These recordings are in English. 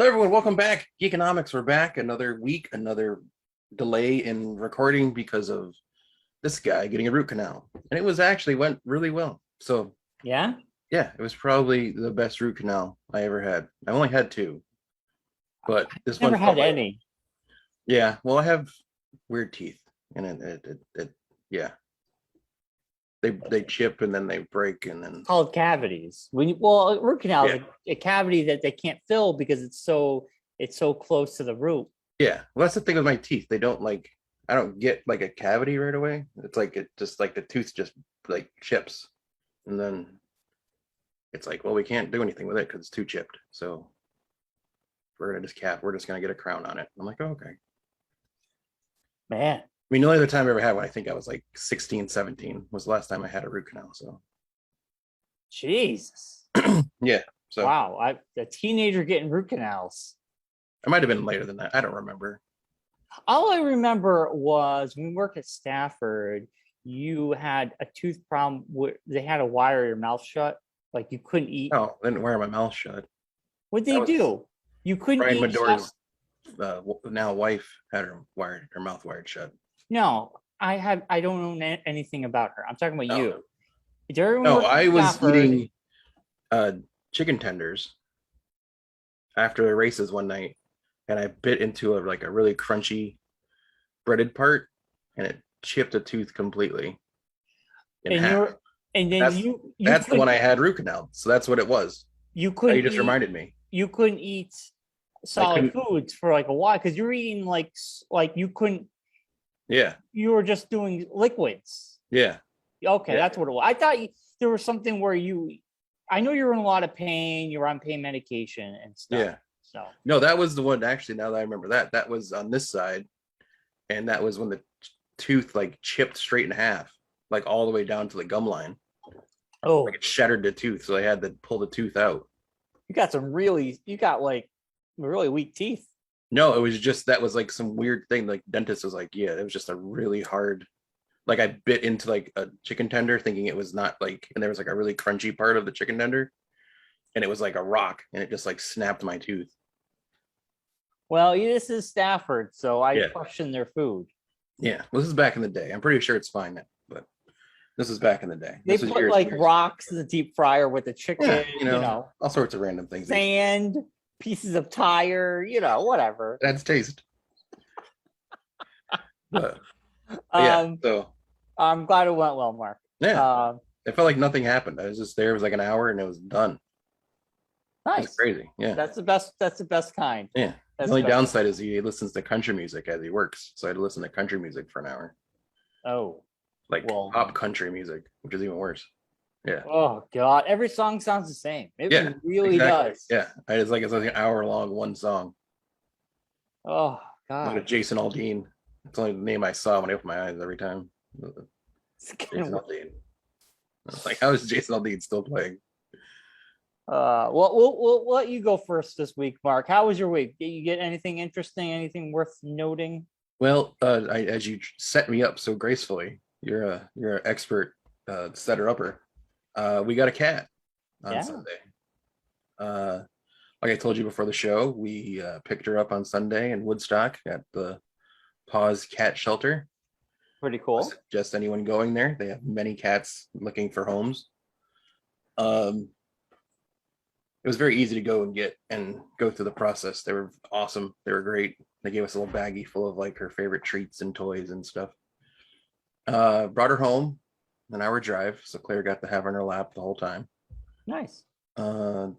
Hello, everyone. Welcome back. Geekonomics, we're back. Another week, another delay in recording because of this guy getting a root canal. And it went really well. So, yeah, it was probably the best root canal I ever had. I only had two, but this never one had any. Yeah, well, I have weird teeth, and yeah. They chip and then they break and then Called cavities. Root canal is a cavity that they can't fill because it's so close to the root. Yeah, well, that's the thing with my teeth. They don't I don't get like a cavity right away. It's like it just like the tooth just like chips, and then it's like, well, we can't do anything with it because it's too chipped. So we're just gonna get a crown on it. I'm like, oh, okay. Man, I mean, the only other time I ever had one, I think I was like 16, 17 was the last time I had a root canal. So Jesus. Yeah. So wow, a teenager getting root canals. I might have been later than that. I don't remember. All I remember was when we worked at Stafford, you had a tooth problem where they had to wire your mouth shut. Like you couldn't eat. Oh, I didn't wire my mouth shut. What'd they do? You couldn't Brian eat. Medore's now wife had her mouth wired shut. No, I don't know anything about her. I'm talking about you. No, I was eating chicken tenders after the races one night, and I bit into a really crunchy breaded part, and it chipped a tooth completely in half. That's the one I had root canal. So that's what it was. You couldn't. You just reminded me. You couldn't eat solid foods for like a while because you're eating like you couldn't. Yeah. You were just doing liquids. Yeah. Okay, that's what it was. I thought there was something where I know you were in a lot of pain. You were on pain medication and stuff. Yeah. So no, that was the one. Actually, now that I remember that was on this side, and that was when the tooth chipped straight in half, all the way down to the gum line. Oh, it shattered the tooth, so I had to pull the tooth out. You got really weak teeth. No, it was just that was some weird thing. Dentist was it was just a really hard. I bit into a chicken tender thinking it was not and there was a really crunchy part of the chicken tender, and it was like a rock, and it just snapped my tooth. Well, this is Stafford, so I question their food. Yeah, well, this is back in the day. I'm pretty sure it's fine now, but this is back in the day. They put rocks in the deep fryer with the chicken, yeah, you know, all sorts of random things. Sand, pieces of tire, whatever. That's taste. So I'm glad it went well, Mark. Yeah. It felt like nothing happened. I was just there. It was like an hour and it was done. Nice. It was crazy. Yeah. That's the best kind. Yeah. The only downside is he listens to country music as he works. So I had to listen to country music for an hour. Oh. Pop country music, which is even worse. Yeah. Oh God. Every song sounds the same. It really does. Yeah. It's like an hour long, one song. Oh God. Like Jason Aldean. It's the only name I saw when I opened my eyes every time. Jason Aldean. I was like, how is Jason Aldean still playing? We'll let you go first this week, Mark. How was your week? Did you get anything interesting? Anything worth noting? Well, as you set me up so gracefully, you're an expert setter upper. We got a cat on Sunday. Like I told you before the show, we picked her up on Sunday in Woodstock at the Paws Cat Shelter. Pretty cool. Just anyone going there. They have many cats looking for homes. It was very easy to go through the process. They were awesome. They were great. They gave us a little baggie full of her favorite treats and toys and stuff. Brought her home, an hour drive. So Claire got to have her in her lap the whole time. Nice. Brought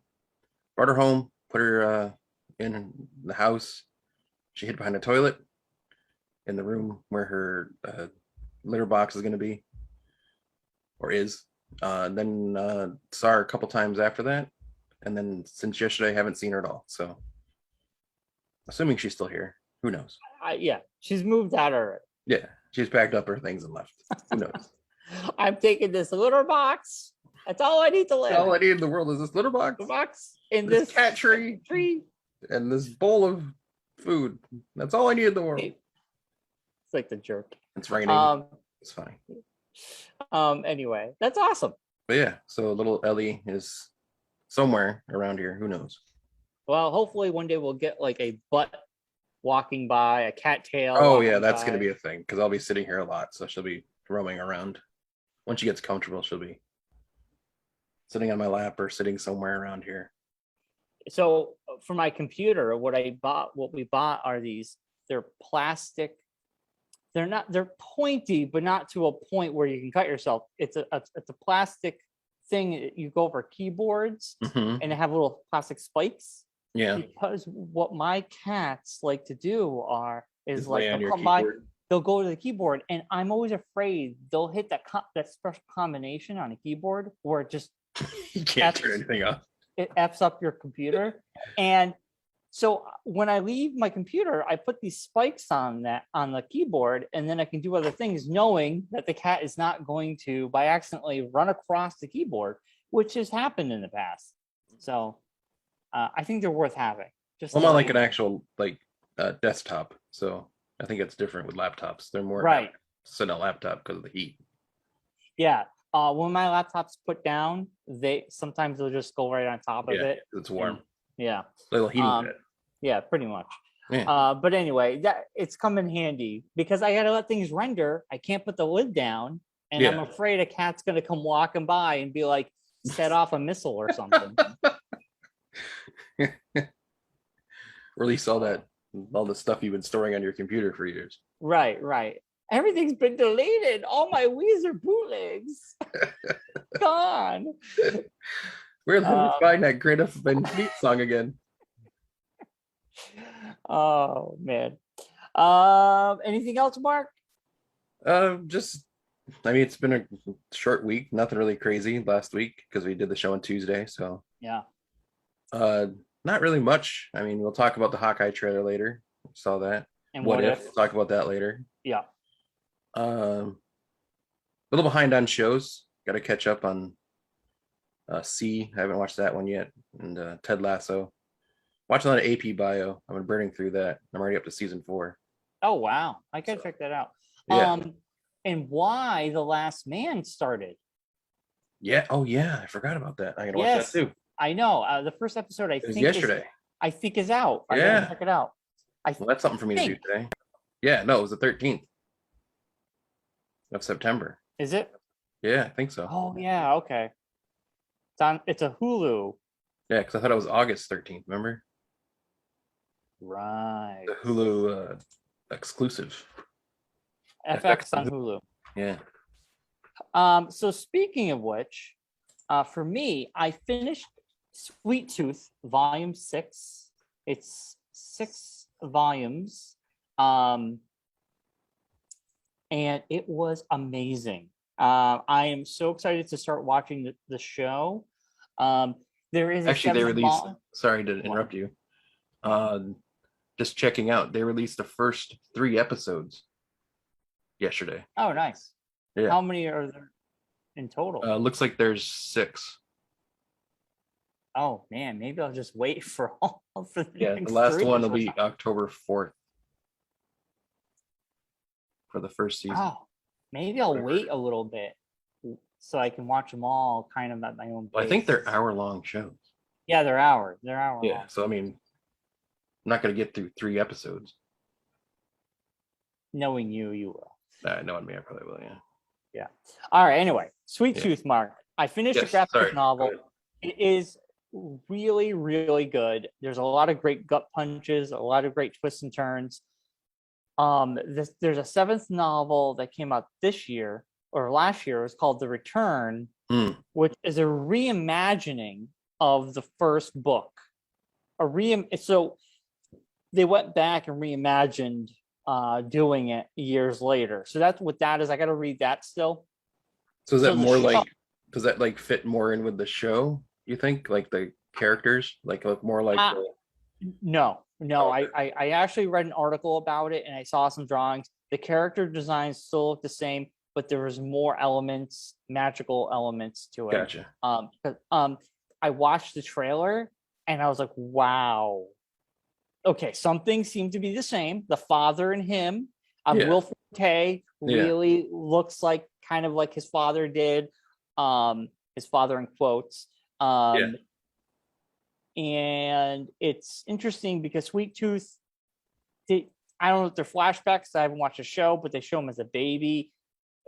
her home, put her in the house. She hid behind a toilet in the room where her litter box is going to be, or is. Then saw her a couple times after that. And then since yesterday, I haven't seen her at all. So assuming she's still here, who knows? Yeah, she's moved out already. Yeah, she's packed up her things and left. Who knows? I'm taking this litter box. That's all I need to live. All I need in the world is this litter box. The box in this cat tree, and this bowl of food. That's all I need in the world. It's like the jerk. It's raining. It's funny. Anyway, that's awesome. But yeah, so little Ellie is somewhere around here. Who knows? Well, hopefully one day we'll get like a butt walking by, a cat tail. Oh walking yeah, that's by. gonna be a thing because I'll be sitting here a lot, so she'll be roaming around. Once she gets comfortable, she'll be sitting on my lap or sitting somewhere around here. So for my computer, what we bought are these. They're plastic. They're pointy, but not to a point where you can cut yourself. It's a plastic thing you go over keyboards, Mm-hmm. and they have little plastic spikes. Yeah, Because what my cats like to do is just like lay on they'll your come by, keyboard. they'll go to the keyboard, and I'm always afraid they'll hit that special combination on a keyboard where it just You can't F's, turn anything off. it f's up your computer. And so when I leave my computer, I put these spikes on the keyboard, and then I can do other things, knowing that the cat is not going to by accidentally run across the keyboard, which has happened in the past. So I think they're worth having. Just I'm on like an actual like desktop, so I think it's different with laptops. They're more right. sit on a laptop because of the heat. Yeah. When my laptop's put down, sometimes they'll just go right on top of it. It's warm. Yeah. Little heating pad. Yeah, pretty much. Yeah. But anyway, it's come in handy because I gotta let things render. I can't put the lid down, and I'm afraid a cat's gonna come walking by and be like, set off a missile or something. Release all the stuff you've been storing on your computer for years. Right. Everything's been deleted. All my Weezer bootlegs gone. Where did we find that Great Up Ben Feet song again? Oh man. Anything else, Mark? It's been a short week. Nothing really crazy last week because we did the show on Tuesday. So yeah. Not really much. I mean, we'll talk about the Hawkeye trailer later. Saw that. And what if? We'll talk about that later. Yeah. A little behind on shows. Got to catch up on C. I haven't watched that one yet. And Ted Lasso. Watching a lot of AP Bio. I've been burning through that. I'm already up to season 4. Oh wow, I gotta check that out. Yeah. And why The Last Man started? Yeah. Oh yeah, I forgot about that. I gotta watch that too. I know. The first episode I think yesterday. Is out. I gotta check it out. Well, that's something for me to do today. Yeah, no, it was the 13th of September. Is it? Yeah, I think so. Oh yeah, okay. It's a Hulu. Yeah, because I thought it was August 13th, remember? Right. The Hulu exclusive. FX on Hulu. Yeah. So speaking of which, for me, I finished Sweet Tooth Volume 6. It's 6 volumes. And it was amazing. I am so excited to start watching the show. There is actually they released. Sorry to interrupt you. Just checking out. They released the first 3 episodes yesterday. Oh, nice. Yeah. How many are there in total? Looks like there's 6. Oh man, maybe I'll just wait for all for the last one will be October 4th for the first season. Oh, maybe I'll wait a little bit so I can watch them all kind of at my own pace. Well, I think they're hour-long shows. Yeah, they're hour. They're hour long. Yeah, so I mean, I'm not going to get through 3 episodes. Knowing you will. Knowing me, I probably will. Yeah. Yeah. All right. Anyway, Sweet Tooth, Mark. I finished the graphic novel. It is really, really good. There's a lot of great gut punches, a lot of great twists and turns. There's a 7th novel that came out this year or last year. It was called The Return, which is a reimagining of the first book. So they went back and reimagined doing it years later. So that's what that is. I got to read that still. So is that more like, does that like fit more in with the show? You think like the characters like more like no I actually read an article about it and I saw some drawings. The character designs still look the same, but there was more elements, magical elements to it. Gotcha. I watched the trailer and I was like, wow, okay, some things seem to be the same. The father and him, Will Forte really looks like kind of like his father did, his father in quotes. and it's interesting because Sweet Tooth, I don't know if they're flashbacks. I haven't watched the show, but they show him as a baby.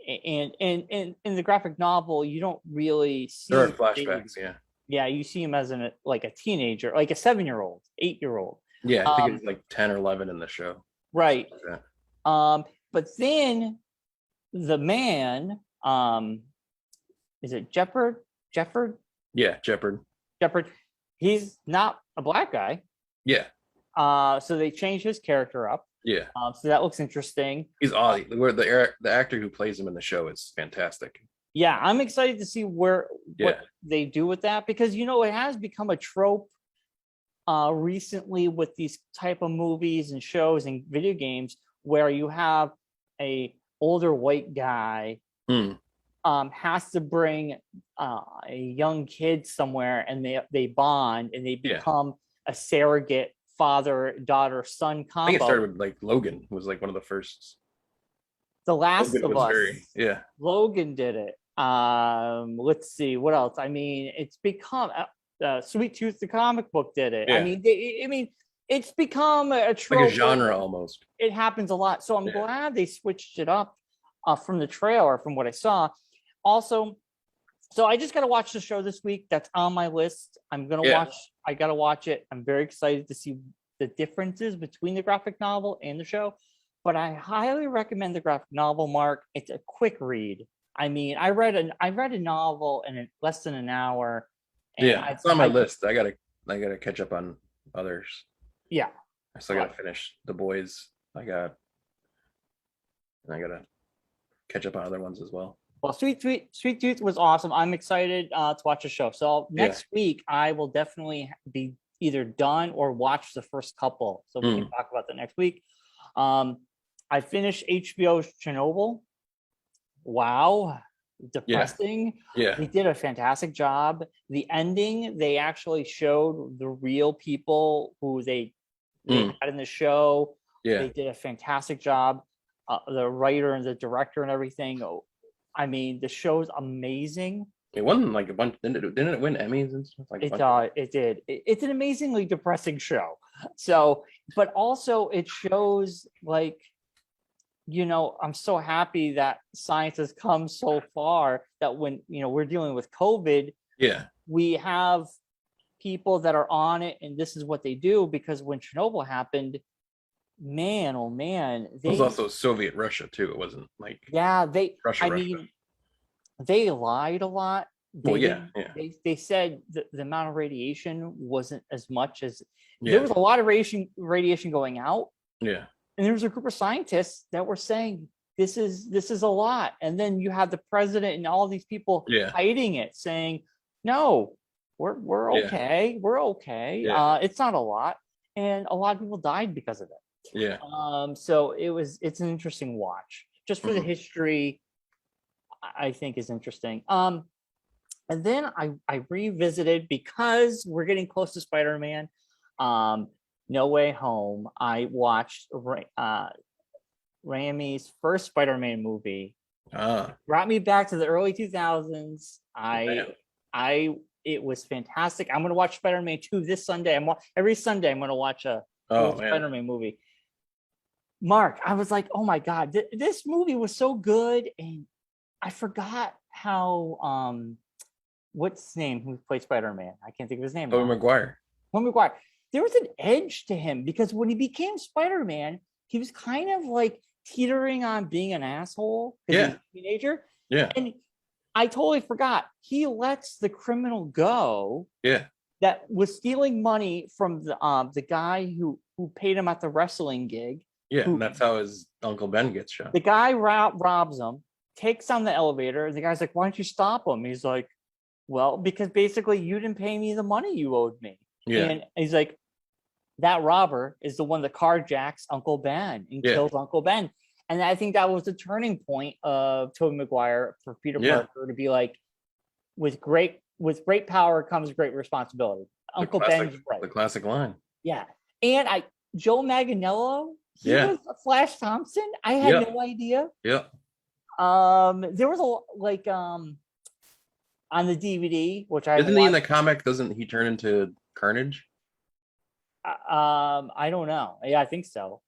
And in the graphic novel, you don't really see. There are flashbacks, yeah. Yeah, you see him as a teenager, like a 7-year-old, 8-year-old. Yeah, I think it's like 10 or 11 in the show. Right. But then the man, is it Jeopard? Yeah, Jeopard. He's not a black guy. Yeah. So they changed his character up. Yeah. So that looks interesting. He's Aussie. The actor who plays him in the show is fantastic. Yeah, I'm excited to see what they do with that, because it has become a trope recently with these type of movies and shows and video games where you have a older white guy has to bring a young kid somewhere, and they bond and they become a surrogate father, daughter, son combo. I think it started with like Logan was like one of the first. The Last of Us. Logan did it. Let's see what else. I mean, it's become Sweet Tooth, the comic book, did it. Yeah. I mean, it's become a trope, like a genre almost. It happens a lot. So I'm glad they switched it up from the trailer, from what I saw. Also, so I just got to watch the show this week. That's on my list. I'm gonna watch. I gotta watch it. I'm very excited to see the differences between the graphic novel and the show. But I highly recommend the graphic novel, Mark. It's a quick read. I mean, I read a novel in less than an hour. And it's on my list. I gotta catch up on others. Yeah, I still gotta finish The Boys. I gotta catch up on other ones as well. Well, Sweet Tooth was awesome. I'm excited to watch the show. So next week, I will definitely be either done or watch the first couple. So we can talk about that next week. I finished HBO's Chernobyl. Wow. Depressing. Yeah. They did a fantastic job. The ending, they actually showed the real people who they had in the show. Yeah. They did a fantastic job. The writer and the director and everything. I mean, the show's amazing. It won like a bunch. Didn't it win Emmys and stuff? It did. It's an amazingly depressing show. So, but also it shows like, I'm so happy that science has come so far that when we're dealing with COVID, we have people that are on it, and this is what they do. Because when Chernobyl happened, man, oh man, it was also Soviet Russia too. It wasn't like Russia. Mean, they lied a lot. They said the amount of radiation wasn't as much as there was a lot of radiation going out. Yeah. And there was a group of scientists that were saying this is a lot, and then you have the president and all these people hiding it, saying no, we're okay, we're okay. It's not a lot, and a lot of people died because of it. Yeah. So it's an interesting watch just for the history. I think is interesting. And then I revisited, because we're getting close to Spider-Man. No Way Home. I watched Raimi's first Spider-Man movie. Brought me back to the early 2000s. It was fantastic. I'm gonna watch Spider-Man 2 this Sunday. Every Sunday I'm gonna watch a Spider-Man movie. Mark, I was like, oh my God, this movie was so good, and I forgot how what's his name who played Spider-Man? I can't think of his name. Tobey Maguire. There was an edge to him, because when he became Spider-Man, he was kind of like teetering on being an asshole. He was a teenager. Yeah. And I totally forgot. He lets the criminal go. Yeah. That was stealing money from the guy who paid him at the wrestling gig. Yeah, and that's how his Uncle Ben gets shot. The guy robs him, takes on the elevator, and the guy's like, why don't you stop him? He's like, well, because basically you didn't pay me the money you owed me. Yeah. And he's like, that robber is the one that carjacks Uncle Ben and kills Uncle Ben. And I think that was the turning point of Tobey Maguire for Peter Parker to be like, with great power comes great responsibility. Uncle Ben's right. The classic line. Yeah. And Joe Manganiello, he was Flash Thompson. I had no idea. Yeah. There was on the DVD, which isn't he in the comic? Doesn't he turn into Carnage? I don't know. Yeah, I think so.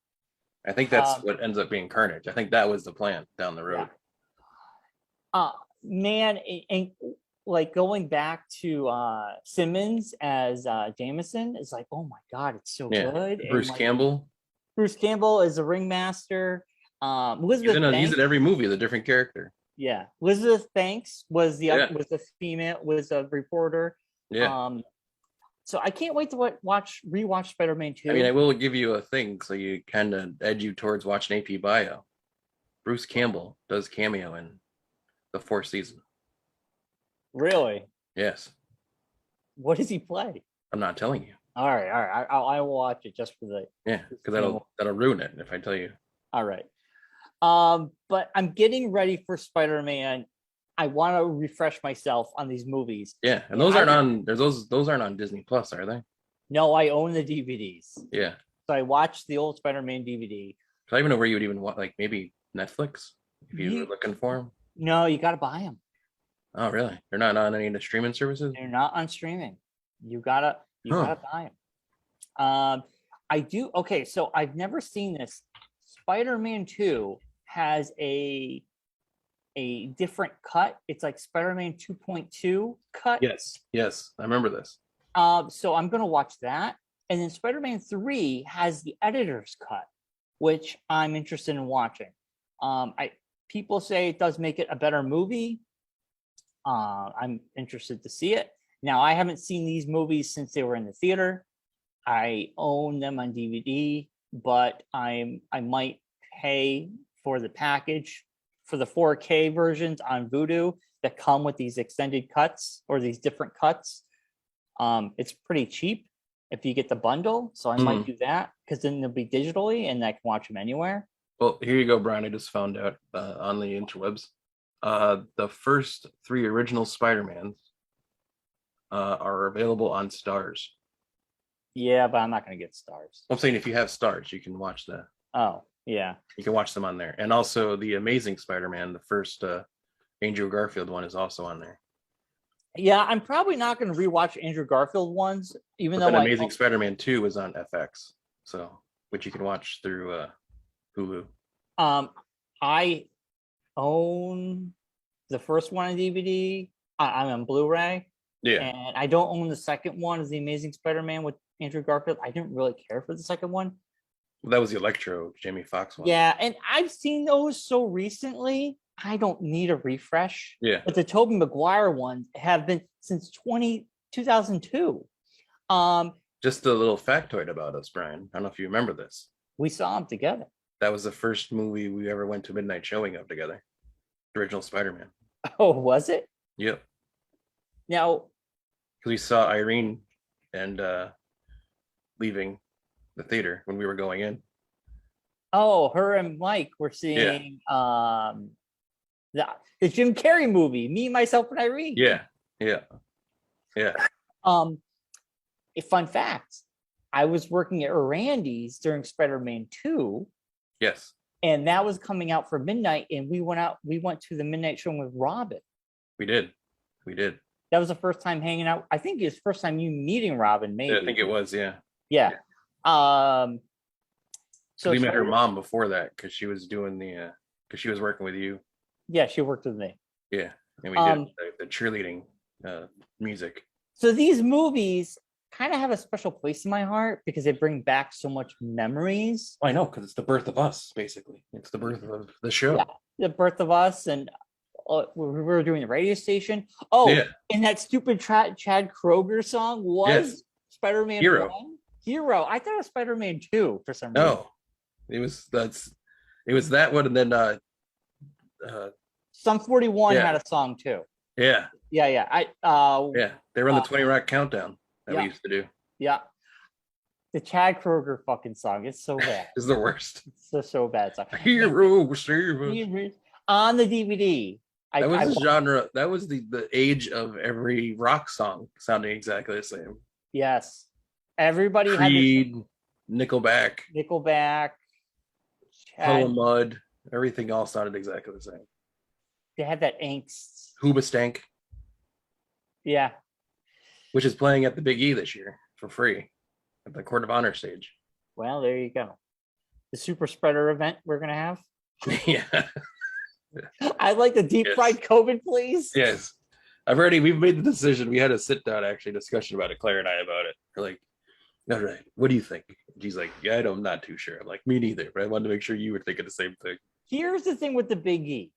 I think that's what ends up being Carnage. I think that was the plan down the road. Man, and like going back to Simmons as Jameson is like, oh my god, it's so good. Bruce Campbell. Bruce Campbell is a ringmaster. Elizabeth he's in every movie, the different character. Yeah, Elizabeth Banks was the female, was a reporter. Yeah. So I can't wait to rewatch Spider-Man 2. I mean, I will give you a thing, so you kind of edge you towards watching AP Bio. Bruce Campbell does cameo in the 4th season. Really? Yes. What does he play? I'm not telling you. All right. I will watch it just for the. Yeah, because that'll ruin it if I tell you. All right. But I'm getting ready for Spider-Man. I want to refresh myself on these movies. Yeah, and those aren't on. Those aren't on Disney Plus, are they? No, I own the DVDs. Yeah. So I watched the old Spider-Man DVD. So I even know where you would even want, like maybe Netflix, if you were looking for them. No, you got to buy them. Oh, really? They're not on any of the streaming services? They're not on streaming. You gotta buy them. I do. Okay, so I've never seen this. Spider-Man 2 has a different cut. It's like Spider-Man 2.2 cut. Yes, I remember this. So I'm gonna watch that, and then Spider-Man 3 has the editor's cut, which I'm interested in watching. People say it does make it a better movie. I'm interested to see it. Now, I haven't seen these movies since they were in the theater. I own them on DVD, but I might pay for the package for the 4K versions on Vudu that come with these extended cuts or these different cuts. It's pretty cheap if you get the bundle, so I might do that because then they'll be digitally and I can watch them anywhere. Well, here you go, Brian. I just found out on the interwebs. The first 3 original Spider-Mans are available on Stars. Yeah, but I'm not going to get Stars. I'm saying if you have Stars, you can watch that. Oh, yeah. You can watch them on there. And also the Amazing Spider-Man, the first Andrew Garfield one, is also on there. Yeah, I'm probably not going to rewatch Andrew Garfield ones, even though Amazing Spider-Man 2 is on FX, so which you can watch through Hulu. I own the first one on DVD. I'm on Blu-ray. Yeah. And I don't own the second one of The Amazing Spider-Man with Andrew Garfield. I didn't really care for the second one. Well, that was the Electro Jamie Foxx one. Yeah, and I've seen those so recently, I don't need a refresh. Yeah. But the Tobey Maguire ones have been since 2002. Just a little factoid about us, Brian. I don't know if you remember this. We saw them together. That was the first movie we ever went to midnight showing of together. The original Spider-Man. Oh, was it? Yep. Now, because we saw Irene and leaving the theater when we were going in. Oh, her and Mike were seeing the Jim Carrey movie, Me, Myself, and Irene. Yeah. A fun fact: I was working at Randy's during Spider-Man 2. Yes. And that was coming out for midnight, and we went to the midnight showing with Robin. We did. That was the first time hanging out. I think it's the first time you meeting Robin, maybe. Yeah, I think it was, yeah. Yeah. So we met her mom before that because she was doing because she was working with you. Yeah, she worked with me. Yeah. And we did the cheerleading music. So these movies kind of have a special place in my heart because they bring back so much memories. I know, because it's the birth of us, basically. It's the birth of the show. Yeah, the birth of us, and we were doing the radio station. Oh, yeah. And that stupid Chad Kroeger song was Spider-Man Hero. 1? Hero. I thought it was Spider-Man 2 for some reason. No, it was that one, and then Sum 41 had a song too. Yeah. Yeah. They run the 20 Rock countdown that we used to do. Yeah. The Chad Kroeger fucking song. It's so bad. It's the worst. It's so bad. Song. Hero, save us. On the DVD. That was the genre. That was the age of every rock song sounding exactly the same. Yes. Everybody Creed, Nickelback, Puddle of Mud, everything all sounded exactly the same. They had that angst. Hoobastank. Yeah. Which is playing at the Big E this year. for free at the Court of Honor stage. Well, there you go. The super spreader event we're gonna have. Yeah. I'd like the deep fried COVID, please. Yes. We've made the decision. We had a sit down discussion about it, Claire and I, about it. We're like, all right, what do you think? And she's like, yeah, I'm not too sure. I'm like, me neither, but I wanted to make sure you were thinking the same thing. Here's the thing with the Big E.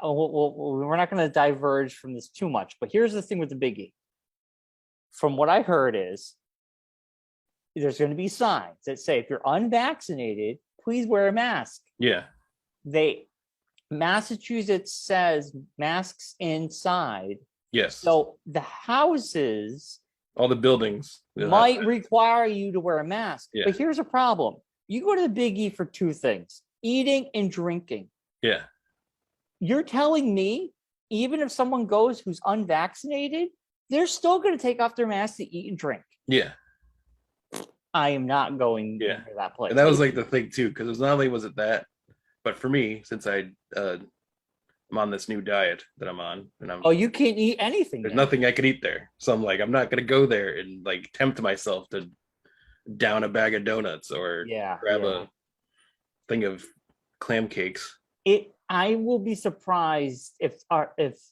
We're not going to diverge from this too much, but here's the thing with the Big E. From what I heard is there's going to be signs that say if you're unvaccinated, please wear a mask. Yeah. Massachusetts says masks inside. Yes. So the houses, all the buildings might require you to wear a mask. Yeah. But here's a problem. You go to the Big E for two things, eating and drinking. Yeah. You're telling me, even if someone goes who's unvaccinated, they're still going to take off their mask to eat and drink. Yeah. I am not going to that place. And that was like the thing too, because it was not only was it that, but for me, since I'm on this new diet that I'm on, and you can't eat anything. There's nothing I could eat there, so I'm like, I'm not gonna go there and like tempt myself to down a bag of donuts or grab a thing of clam cakes. I will be surprised if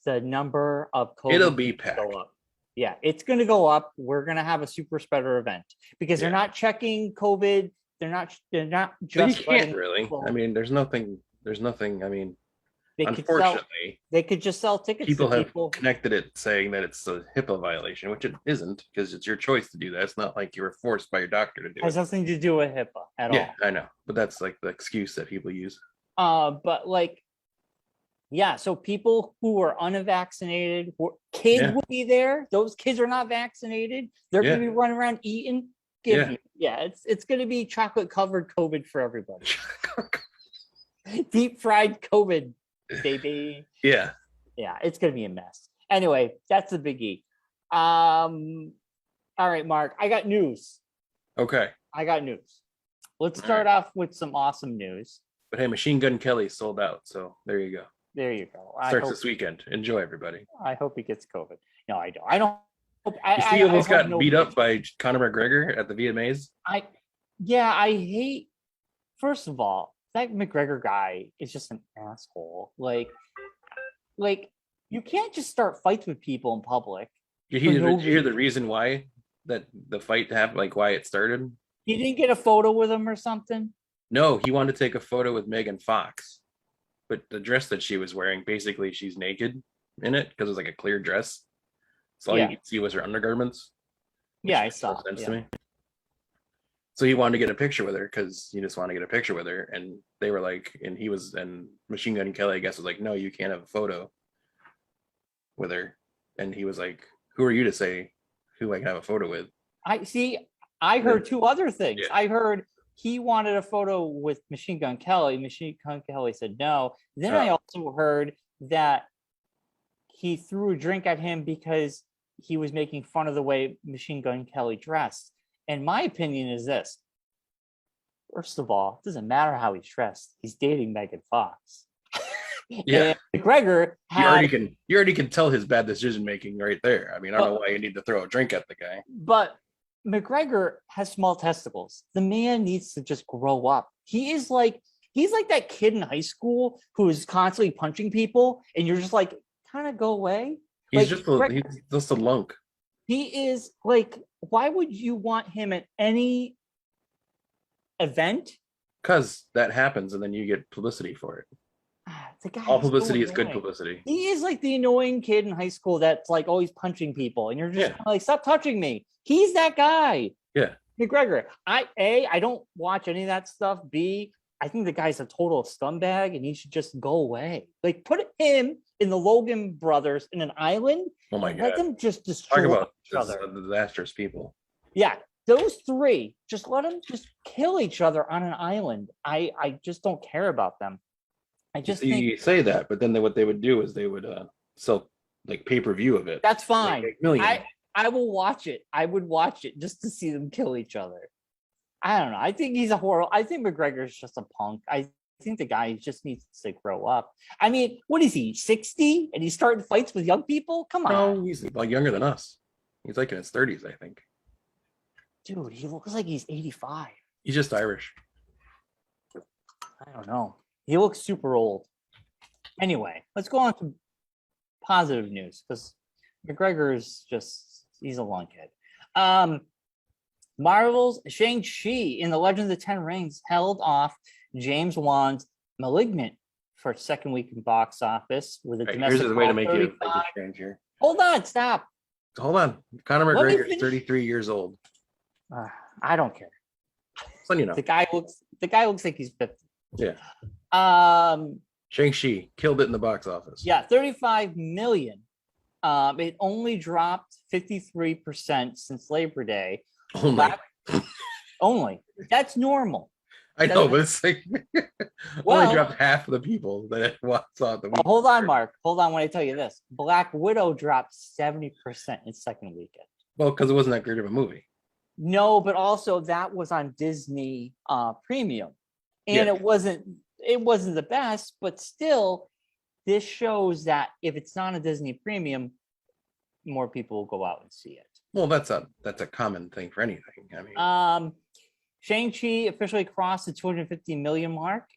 the number of COVID it'll be packed. Go up. Yeah, it's going to go up. We're going to have a super spreader event because they're not checking COVID. They're not just. You can't really. I mean, there's nothing. I mean, unfortunately, they could just sell tickets. People have connected it saying that it's a HIPAA violation, which it isn't, because it's your choice to do that. It's not like you were forced by your doctor to do it. Has nothing to do with HIPAA at all. Yeah, I know, but that's like the excuse that people use. But like, yeah, so people who are unvaccinated, kids will be there. Those kids are not vaccinated. They're going to be running around eating. It's going to be chocolate covered COVID for everybody. Deep fried COVID, baby. Yeah, it's going to be a mess. Anyway, that's the Big E. All right, Mark, I got news. Okay, I got news. Let's start off with some awesome news. But hey, Machine Gun Kelly sold out, so there you go. There you go. Starts this weekend. Enjoy, everybody. I hope he gets COVID. No, I don't. I don't. He almost got beat up by Conor McGregor at the VMAs. I hate. First of all, that McGregor guy is just an asshole. Like you can't just start fights with people in public. Did you hear the reason why that the fight happened? Like why it started? He didn't get a photo with him or something. No, he wanted to take a photo with Megan Fox, but the dress that she was wearing, basically she's naked in it because it was like a clear dress. So all you could see was her undergarments. Yeah, I saw. Sense to me. So he wanted to get a picture with her because he just wanted to get a picture with her, and they were like, and Machine Gun Kelly, I guess, was like, no, you can't have a photo with her, and he was like, who are you to say who I can have a photo with? I heard two other things. Yeah. I heard he wanted a photo with Machine Gun Kelly. Machine Gun Kelly said no. Then I also heard that he threw a drink at him because he was making fun of the way Machine Gun Kelly dressed. And my opinion is this. First of all, it doesn't matter how he's dressed. He's dating Megan Fox. Yeah. And McGregor you already can tell his bad decision making right there. I mean, I don't know why you need to throw a drink at the guy. But McGregor has small testicles. The man needs to just grow up. He's like that kid in high school who is constantly punching people, and you're just like, kind of go away. He's just a lunk. He is like, why would you want him at any event? Because that happens, and then you get publicity for it. All publicity is good publicity. He is like the annoying kid in high school that's like always punching people, and you're just like, stop touching me. He's that guy. Yeah. McGregor. I don't watch any of that stuff. B, I think the guy's a total scumbag and he should just go away. Like, put him in the Logan brothers in an island. Oh my God. Let them just destroy each other. Disastrous people. Yeah. Those three, just let them just kill each other on an island. I just don't care about them. I just think you say that, but then what they would do is they would sell like pay-per-view of it. That's fine. Like I will watch it. I would watch it just to see them kill each other. I don't know. I think he's a horrible. I think McGregor's just a punk. I think the guy just needs to grow up. I mean, what is he, 60? And he's starting fights with young people? Come on. No, he's like younger than us. He's like in his 30s, I think. Dude, he looks like he's 85. He's just Irish. I don't know. He looks super old. Anyway, let's go on to positive news because McGregor is he's a lunkhead. Marvel's Shang-Chi in the Legends of the Ten Rings held off James Wan's Malignant for second week in box office with a domestic. Here's a way to make you strange here. Hold on, stop. Hold on. Conor McGregor is 33 years old. I don't care. So you know. The guy looks like he's 50. Yeah. Shang-Chi killed it in the box office. Yeah, 35 million. It only dropped 53% since Labor Day. Only. That's normal. I know, but it's like only dropped half of the people that saw the week. Hold on, Mark. Hold on when I tell you this. Black Widow dropped 70% in second weekend. Well, because it wasn't that great of a movie. No, but also that was on Disney Premium. And it wasn't the best, but still, this shows that if it's not a Disney Premium, more people will go out and see it. Well, that's a common thing for anything. I mean, Shang-Chi officially crossed the 250 million mark,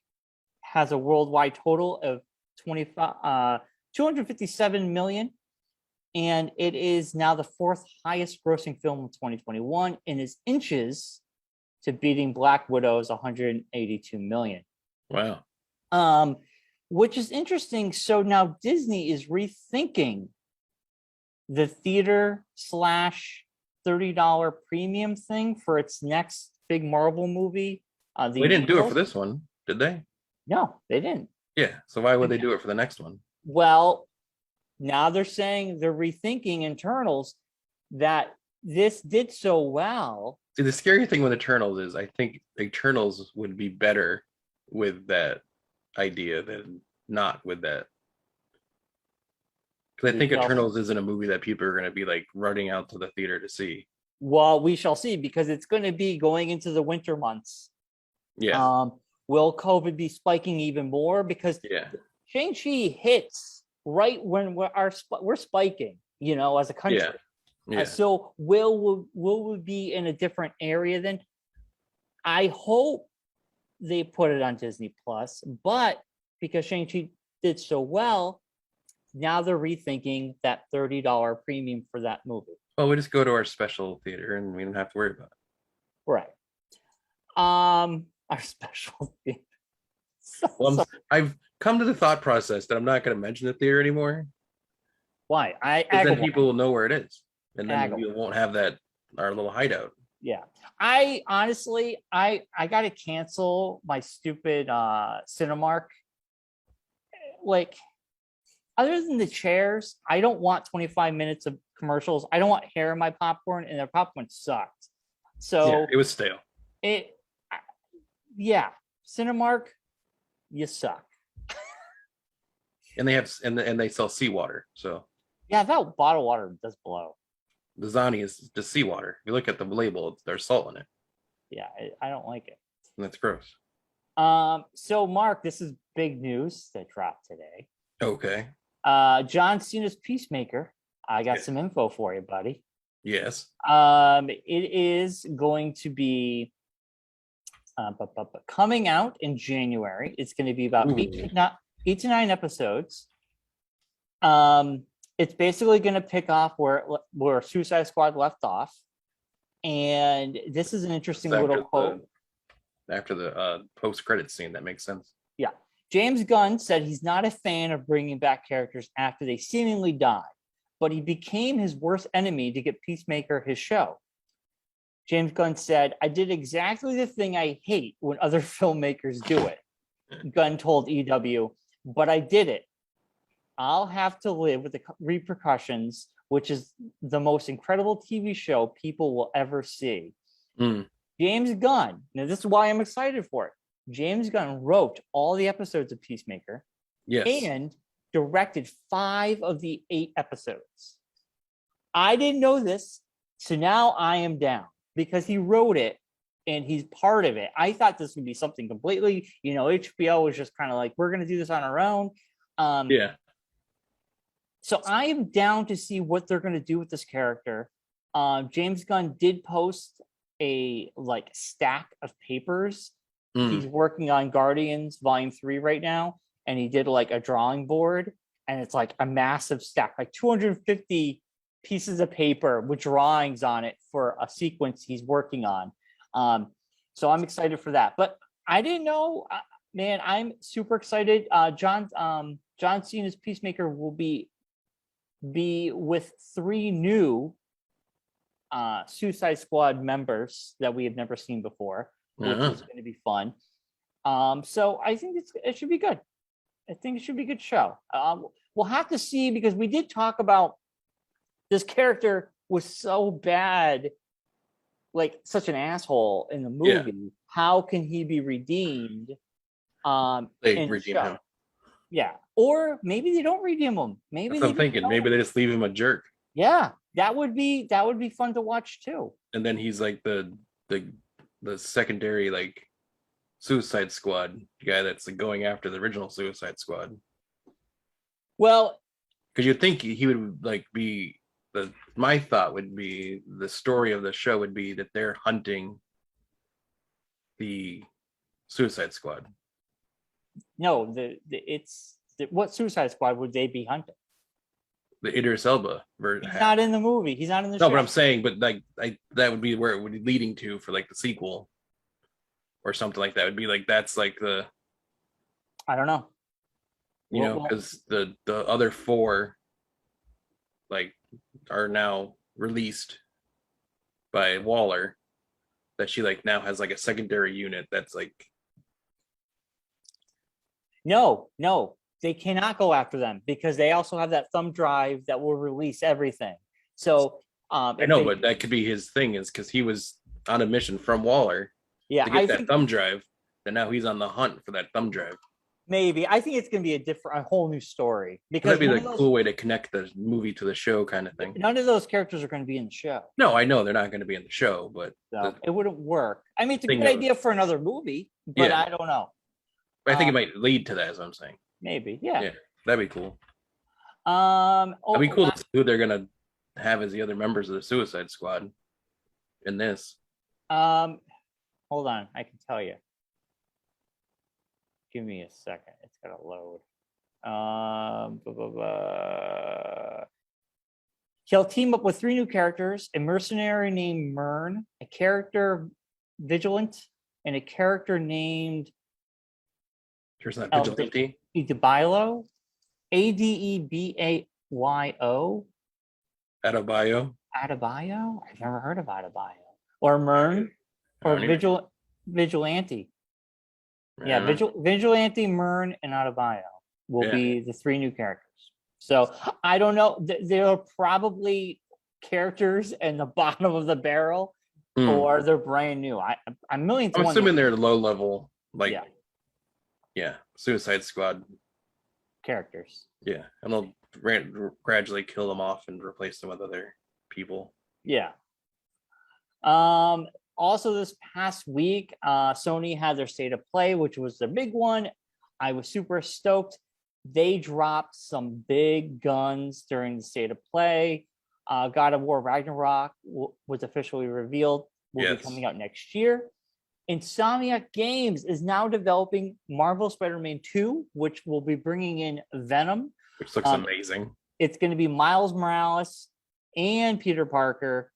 has a worldwide total of 257 million, and it is now the fourth highest grossing film of 2021 and is inches to beating Black Widow's 182 million. Wow. Which is interesting. So now Disney is rethinking the theater / $30 premium thing for its next big Marvel movie. They didn't do it for this one, did they? No, they didn't. Yeah. So why would they do it for the next one? Well, now they're saying they're rethinking Eternals that this did so well. See, the scary thing with Eternals is I think Eternals would be better with that idea than not with that. Because I think Eternals isn't a movie that people are going to be like running out to the theater to see. Well, we shall see, because it's going to be going into the winter months. Yeah. Will COVID be spiking even more? Because Shang-Chi hits right when we're spiking, as a country. Yeah. So will we be in a different area then? I hope they put it on Disney Plus, but because Shang-Chi did so well, now they're rethinking that $30 premium for that movie. Well, we just go to our special theater and we don't have to worry about it. Right. Our special theater. I've come to the thought process that I'm not going to mention the theater anymore. Why? Then people will know where it is, and then we won't have our little hideout. Yeah. I honestly, I got to cancel my stupid Cinemark. Like, other than the chairs, I don't want 25 minutes of commercials. I don't want hair in my popcorn, and their popcorn sucked. So it was stale. Cinemark, you suck. And they have and they sell seawater. So that bottled water does blow. The Zani is just seawater. If you look at the label, there's salt in it. Yeah, I don't like it. And that's gross. So Mark, this is big news that dropped today. Okay. John Cena's Peacemaker. I got some info for you, buddy. Yes. It is going to be coming out in January. It's going to be about 8 to 9 episodes. It's basically going to pick off where Suicide Squad left off. And this is an interesting little quote. After the post-credit scene, that makes sense. Yeah. James Gunn said he's not a fan of bringing back characters after they seemingly die, but he became his worst enemy to get Peacemaker his show. James Gunn said, "I did exactly the thing I hate when other filmmakers do it." Gunn told EW, "But I did it. I'll have to live with the repercussions, which is the most incredible TV show people will ever see." James Gunn, now this is why I'm excited for it. James Gunn wrote all the episodes of Peacemaker and directed 5 of the 8 episodes. I didn't know this, so now I am down because he wrote it and he's part of it. I thought this would be something completely, HBO was just kind of like, we're going to do this on our own. So I am down to see what they're going to do with this character. James Gunn did post a like stack of papers. Mm. He's working on Guardians Volume 3 right now, and he did like a drawing board, and it's like a massive stack, like 250 pieces of paper with drawings on it for a sequence he's working on. So I'm excited for that. But I didn't know, man. I'm super excited. John Cena's Peacemaker will be with 3 new Suicide Squad members that we have never seen before, which is going to be fun. So I think it should be good. I think it should be a good show. We'll have to see, because we did talk about this character was so bad, like such an asshole in the movie. Yeah. How can he be redeemed? They redeem him. Yeah. Or maybe they don't redeem him. Maybe I'm thinking maybe they just leave him a jerk. Yeah, that would be fun to watch too. And then he's like the secondary like Suicide Squad guy that's like going after the original Suicide Squad. Well, because you'd think he would like be my thought would be the story of the show would be that they're hunting the Suicide Squad. No, what Suicide Squad would they be hunting? The Idris Elba version. He's not in the movie. He's not in the show. No, but I'm saying, but like that would be where it would be leading to for like the sequel or something like that. It would be like that's like the. I don't know. You know, because the other 4 like are now released by Waller, that she like now has like a secondary unit that's like. No, they cannot go after them because they also have that thumb drive that will release everything. So I know, but that could be his thing, is because he was on a mission from Waller to get that thumb drive, and now he's on the hunt for that thumb drive. Maybe. I think it's going to be a whole new story, because that'd be the cool way to connect the movie to the show kind of thing. None of those characters are going to be in the show. No, I know they're not going to be in the show, but it wouldn't work. I mean, it's a good idea for another movie, but I don't know. I think it might lead to that, as I'm saying. Maybe, yeah. Yeah, that'd be cool. It'd be cool to see who they're gonna have as the other members of the Suicide Squad in this. Hold on, I can tell you. Give me a second. It's gotta load. He'll team up with 3 new characters: a mercenary named Mern, a character Vigilant, and a character named Vigilante. Adebayo. Adebayo. Adebayo. Adebayo? I've never heard of Adebayo. Or Mern. Or Vigilante. Yeah, Vigilante, Mern, and Adebayo will be the 3 new characters. So I don't know. There are probably characters in the bottom of the barrel, or they're brand new. I'm assuming they're low level, like Suicide Squad characters. Yeah, and they'll gradually kill them off and replace them with other people. Yeah. Also, this past week, Sony had their State of Play, which was the big one. I was super stoked. They dropped some big guns during the State of Play. God of War Ragnarok was officially revealed. Will be coming out next year. Insomniac Games is now developing Marvel Spider-Man 2, which will be bringing in Venom. Which looks amazing. It's going to be Miles Morales and Peter Parker.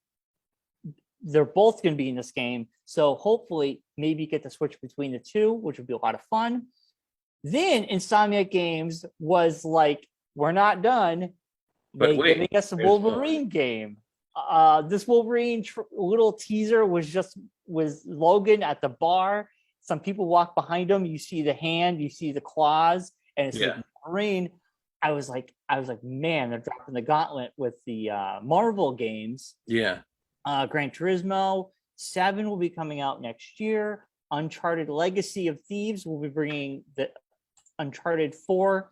They're both going to be in this game. So hopefully maybe get to switch between the 2, which would be a lot of fun. Then Insomniac Games was like, we're not done. They're giving us a Wolverine game. This Wolverine little teaser was Logan at the bar. Some people walk behind him. You see the hand, you see the claws, and it's like Wolverine. I was like, man, they're dropping the gauntlet with the Marvel games. Yeah. Gran Turismo 7 will be coming out next year. Uncharted Legacy of Thieves will be bringing the Uncharted 4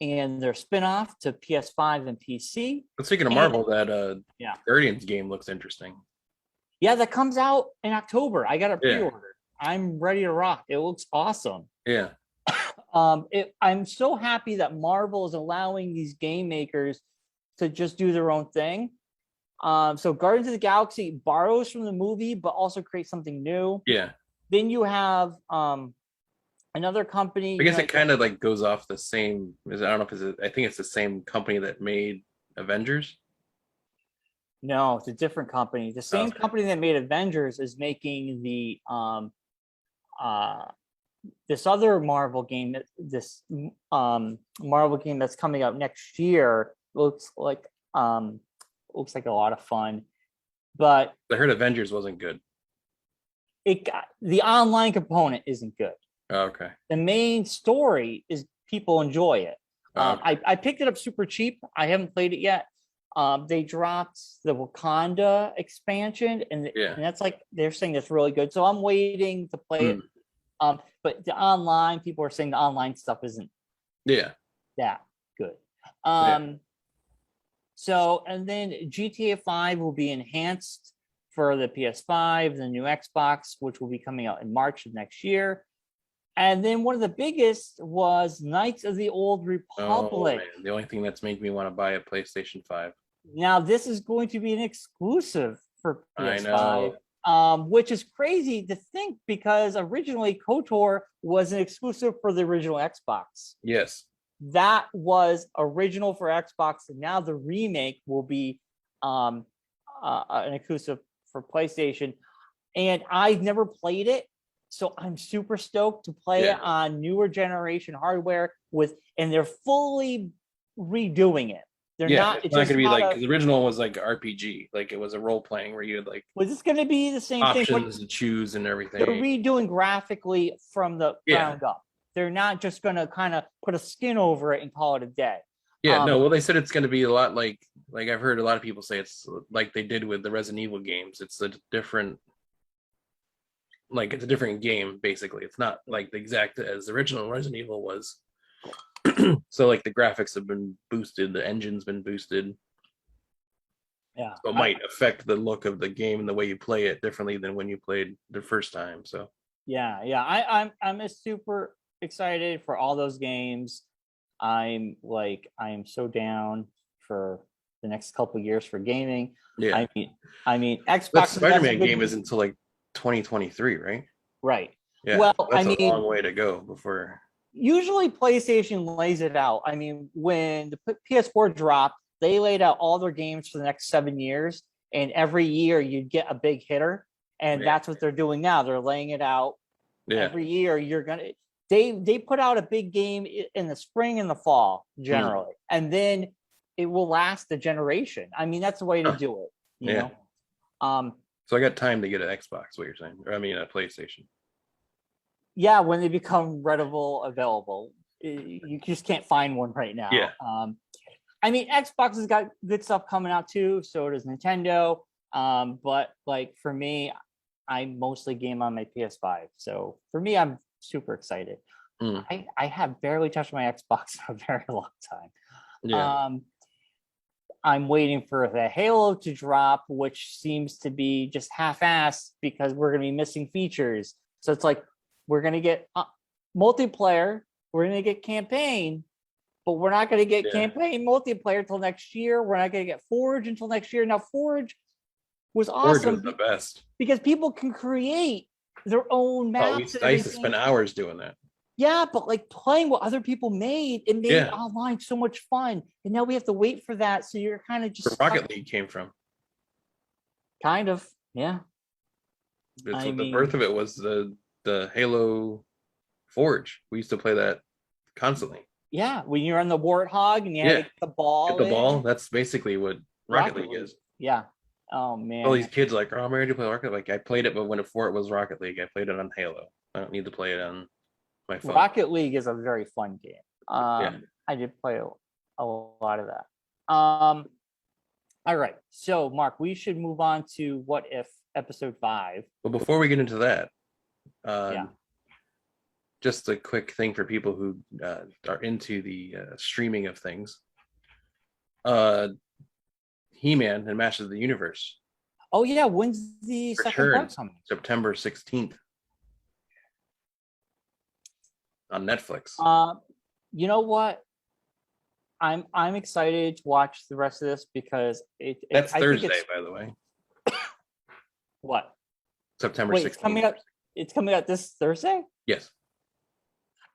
and their spin-off to PS5 and PC. But speaking of Marvel, that Guardians game looks interesting. Yeah, that comes out in October. I got it pre-ordered. I'm ready to rock. It looks awesome. Yeah. I'm so happy that Marvel is allowing these game makers to just do their own thing. So Guardians of the Galaxy borrows from the movie, but also creates something new. Yeah. Then you have another company. I guess it kind of like goes off the same. I don't know if it's. I think it's the same company that made Avengers. No, it's a different company. The same company that made Avengers is making the this other Marvel game. This Marvel game that's coming out next year looks like a lot of fun. But I heard Avengers wasn't good. The online component isn't good. Oh, okay. The main story is people enjoy it. Okay. I picked it up super cheap. I haven't played it yet. They dropped the Wakanda expansion, and that's like they're saying that's really good. So I'm waiting to play it. But the online, people are saying the online stuff isn't that good. So, and then GTA 5 will be enhanced for the PS5, the new Xbox, which will be coming out in March of next year. And then one of the biggest was Knights of the Old Republic. Oh, man. The only thing that's making me want to buy a PlayStation 5. Now, this is going to be an exclusive for PS5, I know. Which is crazy to think because originally KOTOR was an exclusive for the original Xbox. Yes. That was original for Xbox, and now the remake will be an exclusive for PlayStation. And I've never played it, so I'm super stoked to play it on newer generation hardware and they're fully redoing it. They're not. It's not going to be like the original was like RPG, like it was a role playing where you had like. Was this going to be the same options to choose and everything? They're redoing graphically from the ground up. They're not just going to kind of put a skin over it and call it a day. Yeah, no. Well, they said it's going to be a lot like I've heard a lot of people say it's like they did with the Resident Evil games. It's a different. Like it's a different game, basically. It's not like the exact as the original Resident Evil was. So like the graphics have been boosted, the engine's been boosted. Yeah. So it might affect the look of the game and the way you play it differently than when you played the first time. So I'm super excited for all those games. I am so down for the next couple of years for gaming. Yeah. I mean Xbox. That Spider-Man game is until like 2023, right? Right. Yeah. Well, that's a long way to go before. Usually PlayStation lays it out. I mean, when the PS4 dropped, they laid out all their games for the next 7 years, and every year you'd get a big hitter, and that's what they're doing now. They're laying it out. Every year you're gonna. They put out a big game in the spring and the fall generally, and then it will last a generation. I mean, that's the way to do it. You know. So I got time to get an Xbox. What you're saying? Or I mean, a PlayStation. Yeah, when they become readily available, you just can't find one right now. Yeah. I mean, Xbox has got good stuff coming out too. So does Nintendo. But like for me, I mostly game on my PS5. So for me, I'm super excited. I have barely touched my Xbox in a very long time. Yeah. I'm waiting for the Halo to drop, which seems to be just half-assed because we're going to be missing features. So it's like we're going to get multiplayer, we're going to get campaign, but we're not going to get campaign multiplayer until next year. We're not going to get Forge until next year. Now, Forge was awesome. Forge was the best because people can create their own maps. I used to spend hours doing that. Yeah, but like playing what other people made, it made online so much fun. And now we have to wait for that. So you're kind of just where Rocket League came from. Kind of, yeah. The birth of it was the Halo Forge. We used to play that constantly. Yeah, when you're on the Warthog and you had to get the ball. Get the ball. That's basically what Rocket League is. Yeah. Oh man. All these kids like, I'm ready to play Rocket League. I played it, but when before it was Rocket League, I played it on Halo. I don't need to play it on my phone. Rocket League is a very fun game. I did play a lot of that. All right. So Mark, we should move on to What If episode 5. Well, before we get into that, just a quick thing for people who are into the streaming of things. He-Man and Masters of the Universe. Oh yeah, when's the second part coming? September 16th on Netflix. You know what? I'm excited to watch the rest of this because that's I Thursday, think by the way. What? September Wait, 16th. It's coming out this Thursday? Yes.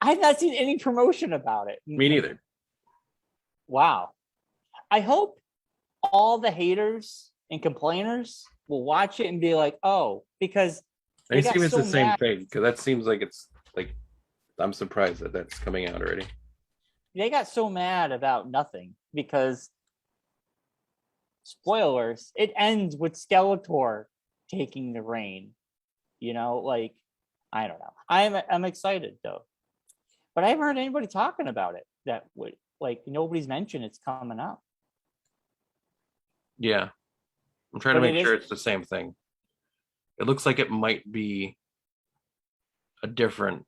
I have not seen any promotion about it. Me neither. Wow. I hope all the haters and complainers will watch it and be like, oh, because I see it's the same thing, because that seems like it's like, I'm surprised that that's coming out already. They got so mad about nothing because, spoilers, it ends with Skeletor taking the reign. You know, like, I don't know. I'm excited though, but I haven't heard anybody talking about it. That would, like, nobody's mentioned it's coming out. Yeah, I'm trying to make sure it's the same thing. It looks like it might be a different,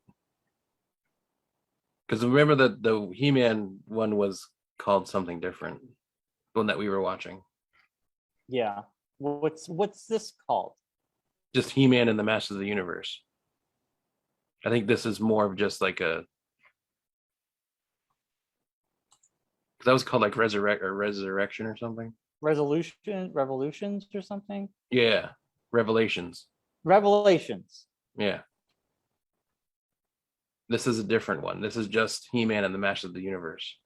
because remember that the He-Man one was called something different, the one that we were watching. Yeah. What's this called? Just He-Man and the Masters of the Universe. I think this is more of just like a, because that was called like Resurrection or something. Revolutions or something. Yeah, Revelations. Yeah. This is a different one. This is just He-Man and the Masters of the Universe.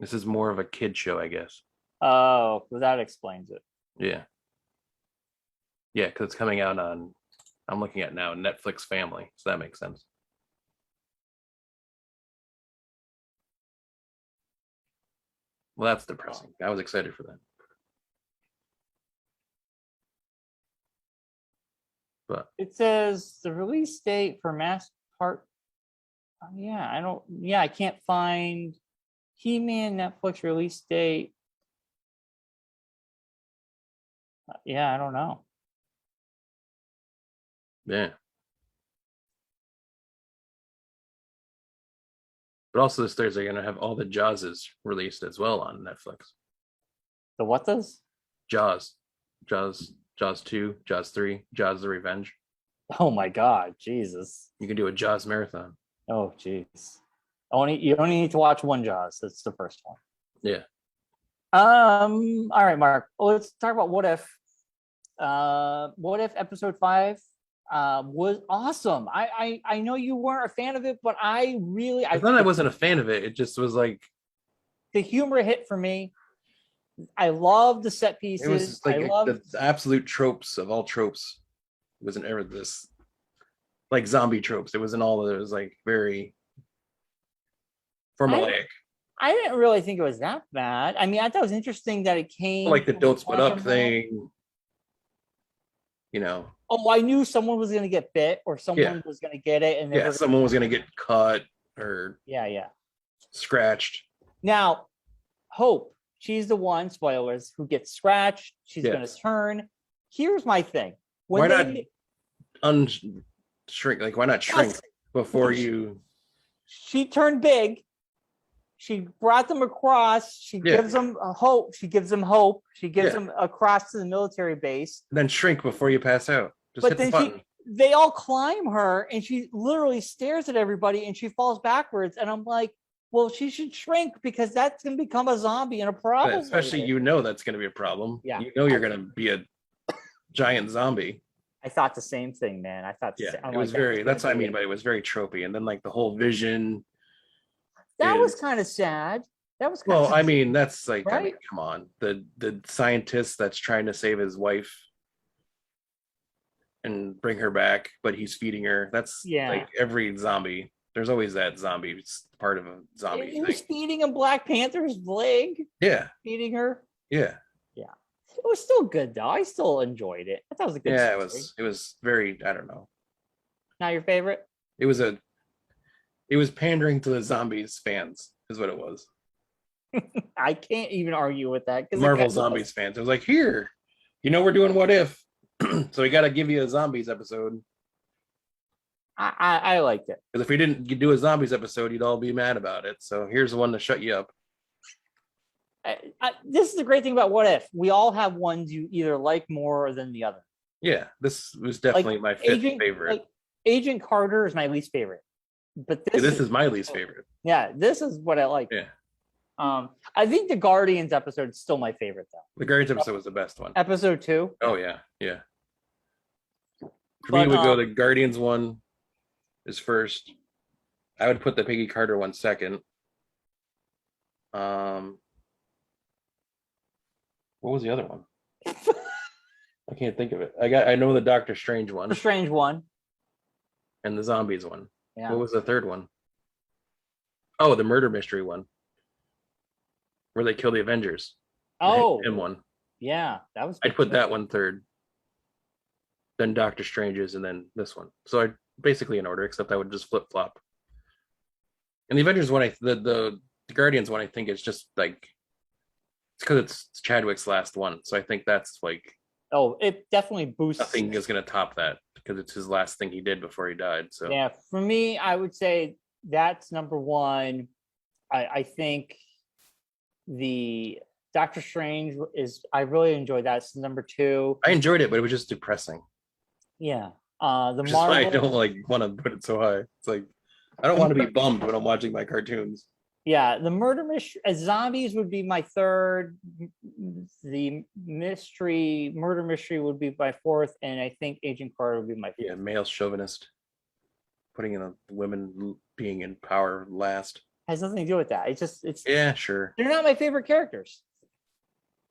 This is more of a kid show, I guess. Oh, well, that explains it. Yeah. Yeah, because it's coming out on, I'm looking at now, Netflix Family. So that makes sense. Well, that's depressing. I was excited for that. But it says the release date for I can't find He-Man Netflix release date. I don't know. Yeah. But also this Thursday, they're going to have all the Jawses released as well on Netflix. The what does? Jaws 2, Jaws 3, Jaws the Revenge. Oh my God, Jesus. You can do a Jaws marathon. Oh, jeez. You only need to watch one Jaws. That's the first one. Yeah. All right, Mark. Let's talk about What If. What If episode 5 was awesome. I know you weren't a fan of it, but I thought I wasn't a fan of it. It just was like the humor hit for me. I love the set pieces. It was like the absolute tropes of all tropes. It wasn't ever this like zombie tropes. It wasn't all of it. It was like very formulaic. I didn't really think it was that bad. I mean, I thought it was interesting that it came like the don't split up thing. You know. Oh, I knew someone was going to get bit or someone was going to get it, and someone was going to get cut or scratched. Now, Hope, she's the one, spoilers, who gets scratched. She's going to turn. Here's my thing. Why not unshrink? Like, why not shrink before you? She turned big. She brought them across. She gives them hope. She gives them hope. She gives them across to the military base. Then shrink before you pass out. Just hit the button. They all climb her, and she literally stares at everybody, and she falls backwards. And I'm like, well, she should shrink because that's going to become a zombie and a problem. Especially, that's going to be a problem. Yeah. You're going to be a giant zombie. I thought the same thing, man. I thought it was that's what I mean, but it was very tropey. And then like the whole vision. That was kind of sad. That was kind of sad. I mean, that's like, right? I mean, come on. The scientist that's trying to save his wife and bring her back, but he's feeding her. That's like every zombie. There's always that zombie. It's part of a zombie thing. He was feeding a Black Panther's leg. Yeah. Feeding her. Yeah. Yeah. It was still good though. I still enjoyed it. I thought it was a good story. It was very, I don't know. Not your favorite? It was pandering to the zombies fans, is what it was. I can't even argue with that. Marvel Zombies fans. It was like, here, we're doing What If. So we got to give you a zombies episode. I liked it. Because if we didn't do a zombies episode, you'd all be mad about it. So here's the one to shut you up. This is the great thing about What If. We all have ones you either like more than the other. Yeah, this was definitely my fifth favorite. Agent Carter is my least favorite. But this is my least favorite. Yeah, this is what I like. Yeah. I think the Guardians episode is still my favorite though. The Guardians episode was the best one. Episode 2. Oh yeah. For me, it would go the Guardians one is first. I would put the Peggy Carter one second. What was the other one? I can't think of it. I know the Doctor Strange one. The Strange one. And the zombies one. Yeah. What was the third one? Oh, the murder mystery one. Where they kill the Avengers. Oh. The one. Yeah, that was. I'd put that one third. Then Doctor Strange's, and then this one. So I basically in order, except I would just flip flop. And the Avengers one, the Guardians one, I think is just like it's because it's Chadwick's last one. So I think that's like it definitely boosts. Nothing is going to top that because it's his last thing he did before he died. So yeah, for me, I would say that's number one. I think the Doctor Strange I really enjoyed that. It's number 2. I enjoyed it, but it was just depressing. Yeah. The Which Marvel. is why I don't want to put it so high. It's like I don't want to be bummed when I'm watching my cartoons. Yeah, the murder mystery zombies would be my third. The murder mystery would be my fourth, and I think Agent Carter would be my fifth. Yeah, male chauvinist. Putting in women being in power last. Has nothing to do with that. It's yeah, sure. They're not my favorite characters.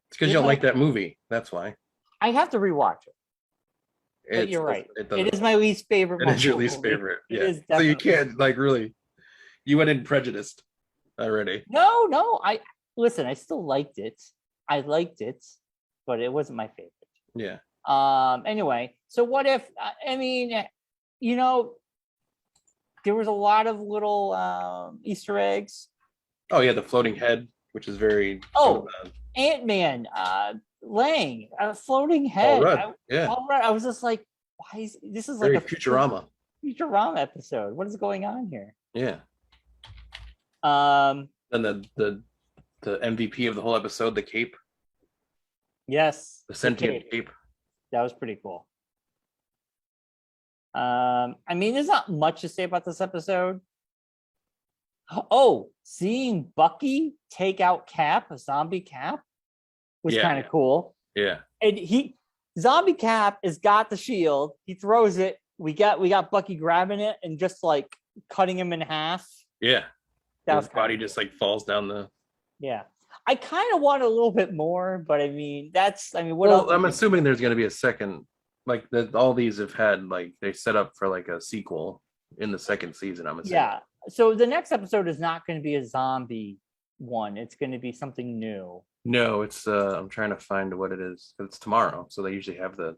It's because you don't like that movie. That's why. I have to rewatch it. But you're right. It is my least favorite. It is your least favorite. Yeah. So you can't really. You went in prejudiced already. No. Listen. I still liked it. I liked it, but it wasn't my favorite. Yeah. Anyway, so what if? I mean, there was a lot of little Easter eggs. Oh yeah, the floating head, which is very. Ant-Man, Lang, a floating head. All right. I was just like, why is this is very like a Futurama episode? What is going on here? Yeah. And the MVP of the whole episode, the cape. Yes. The sentient cape. That was pretty cool. I mean, there's not much to say about this episode. Oh, seeing Bucky take out Cap, a zombie Cap, was kind of cool. Yeah. And zombie Cap has got the shield. He throws it. We got Bucky grabbing it and just like cutting him in half. Yeah. That was body just like falls down the. Yeah. I kind of want a little bit more, but I mean, what well, else? I'm assuming there's going to be a second, like that. All these have had like they set up for like a sequel in the second season. I'm assuming. Yeah. So the next episode is not going to be a zombie one. It's going to be something new. No, it's I'm trying to find what it is. It's tomorrow, so they usually have the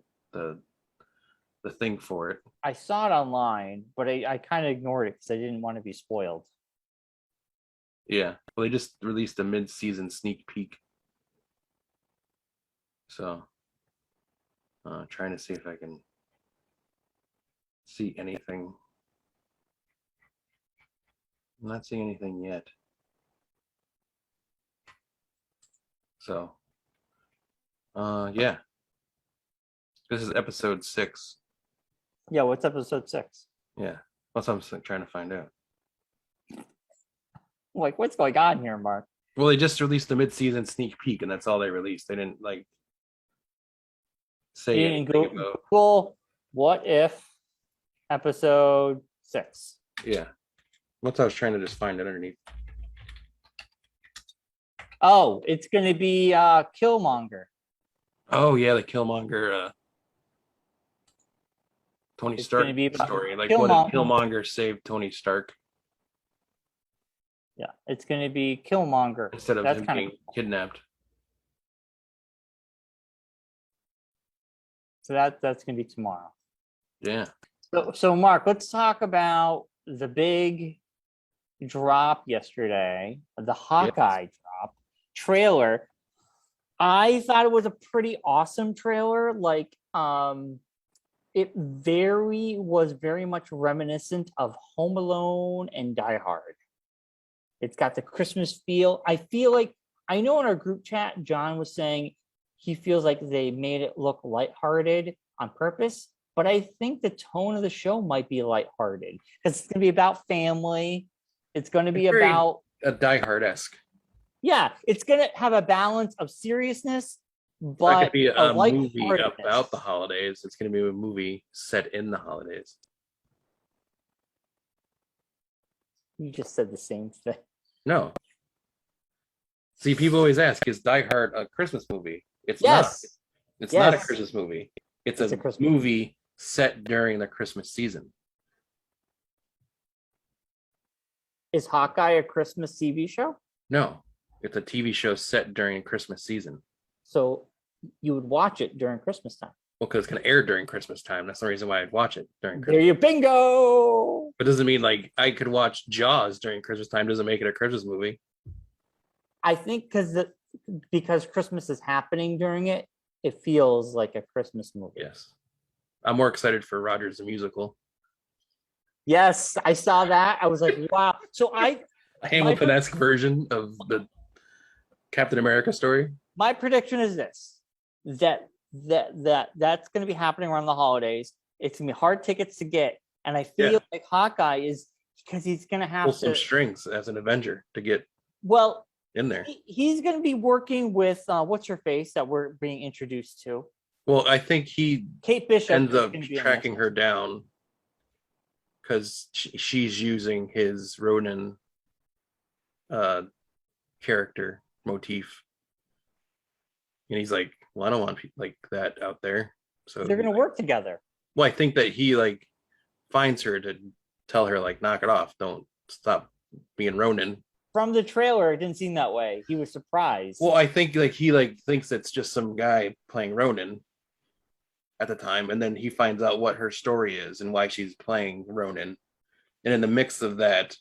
thing for it. I saw it online, but I kind of ignored it because I didn't want to be spoiled. Yeah, well, they just released a mid-season sneak peek. So, trying to see if I can see anything. I'm not seeing anything yet. So, yeah. This is episode 6. Yeah, what's episode 6? Yeah, that's what I'm trying to find out. Like, what's going on here, Mark? Well, they just released the mid-season sneak peek, and that's all they released. They didn't like say anything about. Cool. What if episode 6? Yeah, that's what I was trying to just find it underneath. Oh, it's going to be Killmonger. Oh yeah, the Killmonger. Tony Stark story. Like, what if Killmonger saved Tony Stark? Yeah, it's going to be Killmonger instead of him being kidnapped. So that's going to be tomorrow. Yeah. So Mark, let's talk about the big drop yesterday, the Hawkeye drop trailer. I thought it was a pretty awesome trailer. Like, it was very much reminiscent of Home Alone and Die Hard. It's got the Christmas feel. I feel like, I know in our group chat, John was saying he feels like they made it look lighthearted on purpose. but I think the tone of the show might be lighthearted because it's going to be about family. It's going to be about a Die Hard-esque. Yeah, it's going to have a balance of seriousness, It's not going to but be a movie lightheartedness. about the holidays. It's going to be a movie set in the holidays. You just said the same thing. No. See, people always ask, is Die Hard a Christmas movie? It's Yes. not. It's not a Christmas movie. It's a Christmas movie set during the Christmas season. Is Hawkeye a Christmas TV show? No, it's a TV show set during Christmas season. So you would watch it during Christmas time. Well, because it's going to air during Christmas time. That's the reason why I'd watch it during Christmas. There you bingo. But doesn't mean like I could watch Jaws during Christmas time. Doesn't make it a Christmas movie. I think because Christmas is happening during it, it feels like a Christmas movie. Yes. I'm more excited for Rogers the Musical. Yes, I saw that. I was like, wow. So a Hamilton-esque version of the Captain America story. My prediction is this: that's going to be happening around the holidays. It's going to be hard tickets to get, and I feel like Hawkeye is because he's going to have some strings as an Avenger to get in there. He's going to be working with what's her face that we're being introduced to. Well, I think Kate Bishop ends up tracking her down because she's using his Ronin character motif, and he's like, "Well, I don't want people like that out there." So they're going to work together. Well, I think that he like finds her to tell her like, "Knock it off! Don't stop being Ronin." From the trailer, it didn't seem that way. He was surprised. Well, I think like he like thinks it's just some guy playing Ronin at the time, and then he finds out what her story is and why she's playing Ronin, and in the mix of that,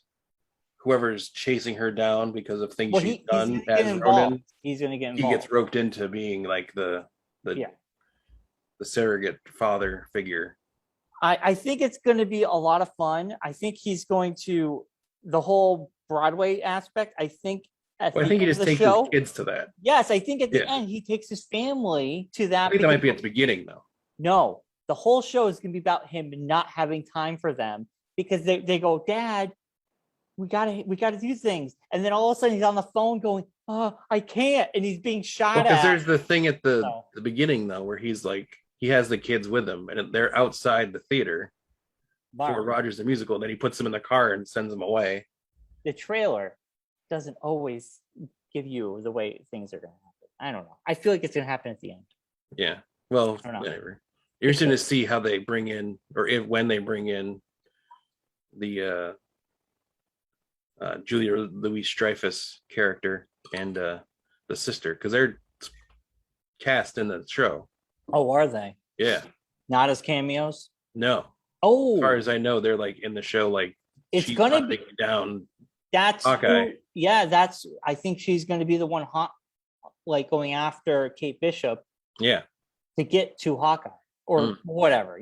whoever's chasing her down because of things she's done as Ronin, he's going to get involved. He gets roped into being like the surrogate father figure. I think it's going to be a lot of fun. I think he's going to the whole Broadway aspect. I think he just takes his kids to that. Yes, I think at the end he takes his family to that. I think that might be at the beginning though. No, the whole show is going to be about him not having time for them because they go, Dad, we gotta do things, and then all of a sudden he's on the phone going, "Oh, I can't," and he's being shot at. Because there's the thing at the beginning though where he's like he has the kids with him and they're outside the theater for Rogers the Musical. Then he puts them in the car and sends them away. The trailer doesn't always give you the way things are going to happen. I don't know. I feel like it's going to happen at the end. Yeah. Well, whatever. You're interested to see how they bring in, or when they bring in the Julia Louis-Dreyfus character and the sister, because they're cast in the show. Oh, are they? Yeah. Not as cameos? No. Oh. As far as I know, they're like in the show, like it's gonna be down. That's Hawkeye. I think she's going to be the one like going after Kate Bishop. Yeah. To get to Hawkeye or whatever,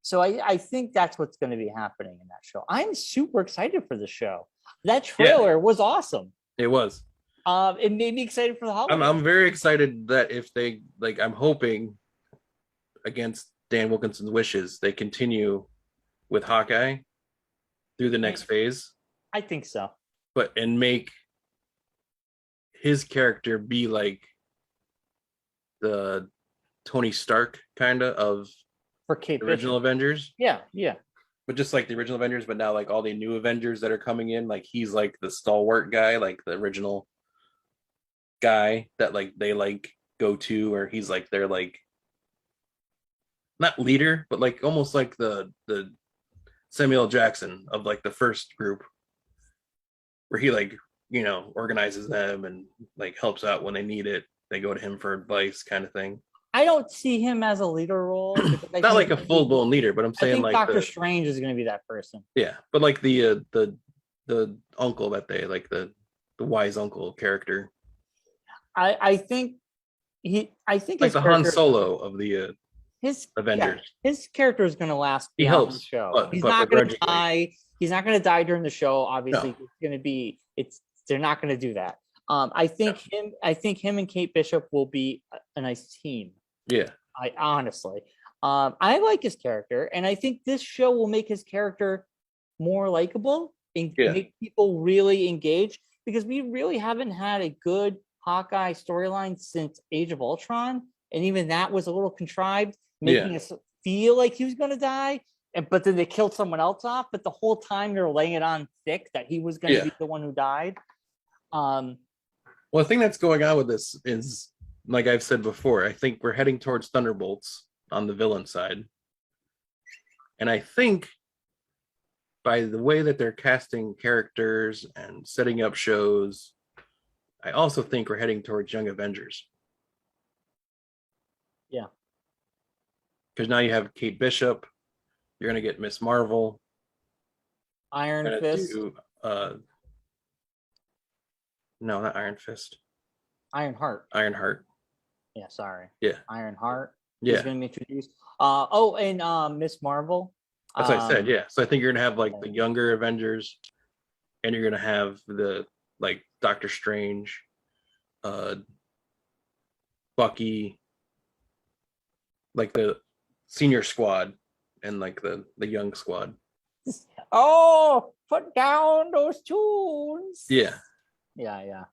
So I think that's what's going to be happening in that show. I'm super excited for the show. That trailer was awesome. It was. It made me excited for the holidays. I'm very excited that if they I'm hoping against Dan Wilkinson's wishes, they continue with Hawkeye through the next phase. I think so. And make his character be like the Tony Stark kind of for Kate original Bishop. Avengers. Yeah. But just like the original Avengers, but now like all the new Avengers that are coming in, like he's like the stalwart guy, like the original guy that like they like go to, or he's like their like not leader, but like almost like the Samuel Jackson of like the first group, where he like organizes them and like helps out when they need it. They go to him for advice, kind of thing. I don't see him as a leader role. Not like a full blown leader, but I'm saying I think like Doctor Strange is going to be that person. Yeah, but like the uncle that they like the wise uncle character. I think like the Han Solo of the his Avengers. Yeah, his character is going to last. He helps the show. He's not going to die. He's not going to die during the show. Obviously, It's going to be. They're not going to do that. I think him and Kate Bishop will be a nice team. Yeah. I honestly. I like his character, and I think this show will make his character more likable and make people really engage, because we really haven't had a good Hawkeye storyline since Age of Ultron, and even that was a little contrived, making us feel like he was going to die, but then they killed someone else off. But the whole time they're laying it on thick that he was going to be the one who died. Well, the thing that's going on with this is, like I've said before, I think we're heading towards Thunderbolts on the villain side, and I think by the way that they're casting characters and setting up shows, I also think we're heading towards Young Avengers. Yeah. Because now you have Kate Bishop, you're going to get Miss Marvel, Iron Fist. No, not Iron Fist. Ironheart. Ironheart. Yeah, sorry. Yeah. Ironheart. Yeah. He's going to be introduced. And Miss Marvel. That's what I said. Yeah. So I think you're going to have like the younger Avengers, and you're going to have the like Doctor Strange, Bucky, like the senior squad, and like the young squad. Oh, put down those tunes. Yeah. Yeah.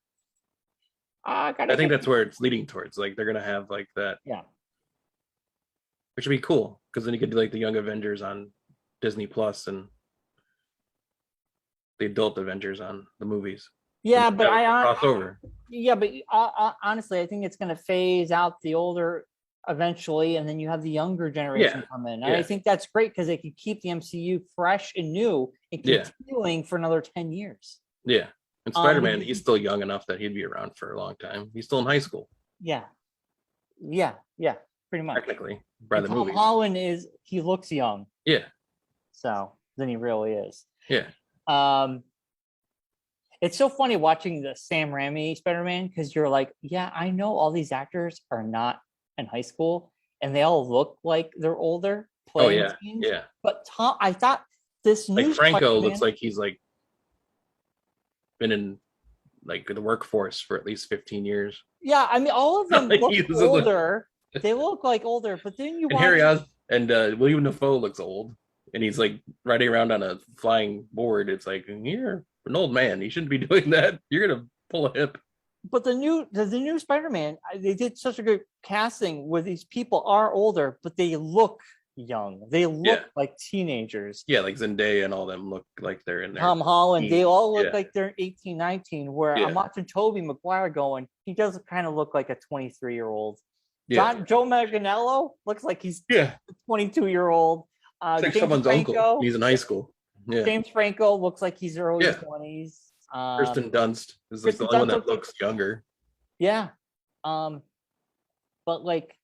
I think that's where it's leading towards. Like they're gonna have like that. Yeah. Which would be cool, because then you could do like the Young Avengers on Disney Plus and the adult Avengers on the movies. Yeah, but crossover. Yeah, but honestly, I think it's going to phase out the older eventually, and then you have the younger generation come in. And I think that's great, because they can keep the MCU fresh and new and continuing for another 10 years. Yeah. And Spider-Man, he's still young enough that he'd be around for a long time. He's still in high school. Yeah, pretty much. Technically, by the movie. Tom Holland he looks young. Yeah. So then he really is. Yeah. It's so funny watching the Sam Raimi Spider-Man, because you're like, yeah, I know all these actors are not in high school, and they all look like they're older playing scenes. Yeah. But Tom, I thought this new like Franco Spider-Man looks like he's like been in like the workforce for at least 15 years. Yeah, I mean, all of them look older. They look like older, but then you watch William Dafoe looks old, and he's like riding around on a flying board. It's like, you're an old man. You shouldn't be doing that. You're gonna pull a hip. But the new Spider-Man, they did such a good casting where these people are older, but they look young. They look like teenagers. Yeah, like Zendaya and all them look like they're in there. Tom Holland, they all look like they're 18, 19, where I'm watching Tobey Maguire going, he does kind of look like a 23-year-old. Joe Manganiello looks like he's a 22-year-old. It's like someone's uncle. He's in high school. Yeah. James Franco looks like he's early 20s. Kristen Dunst is like the only one that looks younger. Yeah. But like,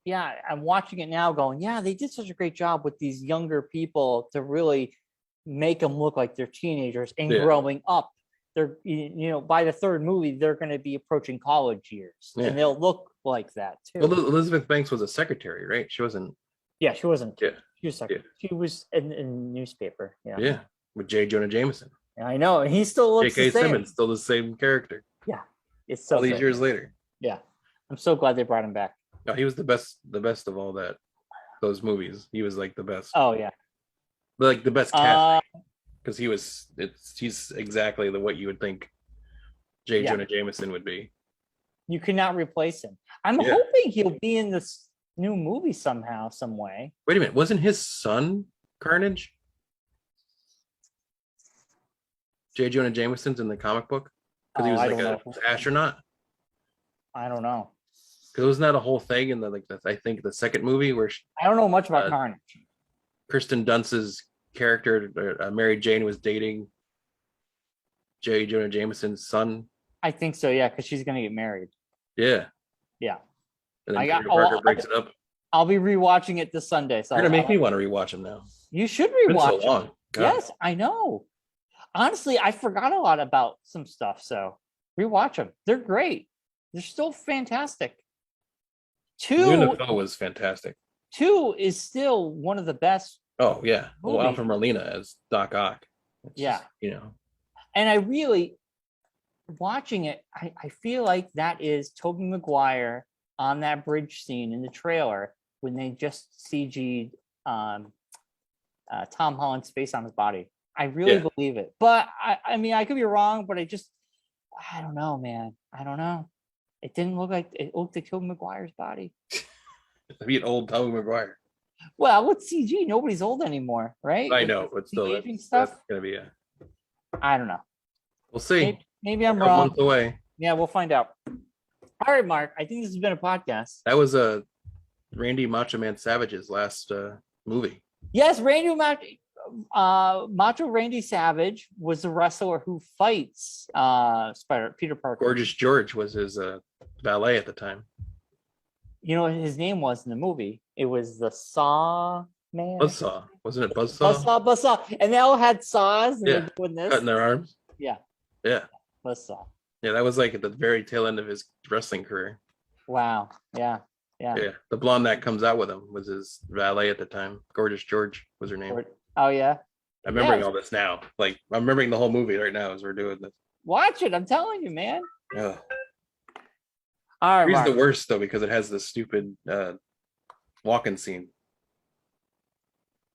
yeah, I'm watching it now going, yeah, they did such a great job with these younger people to really make them look like they're teenagers and growing up. They're, by the third movie, they're going to be approaching college years, and they'll look like that too. Well, Elizabeth Banks was a secretary, right? She wasn't. Yeah, she wasn't. Yeah. She was She was in a newspaper. Yeah. Yeah, with J. Jonah Jameson. I know, and he still looks J.K. the same. Simmons, still the same character. Yeah, it's so all these years later. Yeah, I'm so glad they brought him back. No, he was the best of all those movies. He was like the best. Oh yeah, like the best cast, because he's exactly what you would think J. Jonah Jameson would be. You could not replace him. I'm hoping he'll be in this new movie somehow, some way. Wait a minute, wasn't his son Carnage? J. Jonah Jameson's in the comic book because he was like an astronaut. I don't know. Because wasn't that a whole thing in I think the second movie where I don't know much about Carnage. Kirsten Dunst's character, Mary Jane, was dating J. Jonah Jameson's son. I think so, yeah, because she's gonna get married. Yeah. Yeah. And then Peter Parker breaks it up. I'll be rewatching it this Sunday. So you're gonna make me want to rewatch them now. You should rewatch. It's been so long. Yes, I know. Honestly, I forgot a lot about some stuff, so rewatch them. They're great. They're still fantastic. Luna was fantastic. 2 is still one of the best. Oh yeah. Well, Alfred Molina as Doc Ock. Just, and I really watching it. I feel like that is Tobey Maguire on that bridge scene in the trailer when they just CG'd Tom Holland's face on his body. I really believe it. But I mean, I could be wrong, but I don't know, man. I don't know. It didn't look like it looked like Tobey Maguire's body. Be an old Tobey Maguire. Well, with CG, nobody's old anymore, right? I know, but still, that's gonna be I don't know. We'll see. Maybe I'm wrong. Months away. Yeah, we'll find out. All right, Mark. I think this has been a podcast. That was Randy Macho Man Savage's last movie. Yes, Macho Randy Savage was the wrestler who fights Peter Parker. Gorgeous George was his valet at the time. You know what his name was in the movie? It was the Saw Man. Buzzsaw. Wasn't it Buzzsaw? Buzzsaw. And they all had saws and they're doing this. Cutting their arms. Yeah. Yeah. Buzzsaw. Yeah, that was like at the very tail end of his wrestling career. Wow. Yeah. The blonde that comes out with him was his valet at the time. Gorgeous George was her name. Oh, yeah. I'm remembering all this now. Like, I'm remembering the whole movie right now as we're doing this. Watch it. I'm telling you, man. Yeah. All right, Three's the worst, though, because it has this stupid walk-in scene.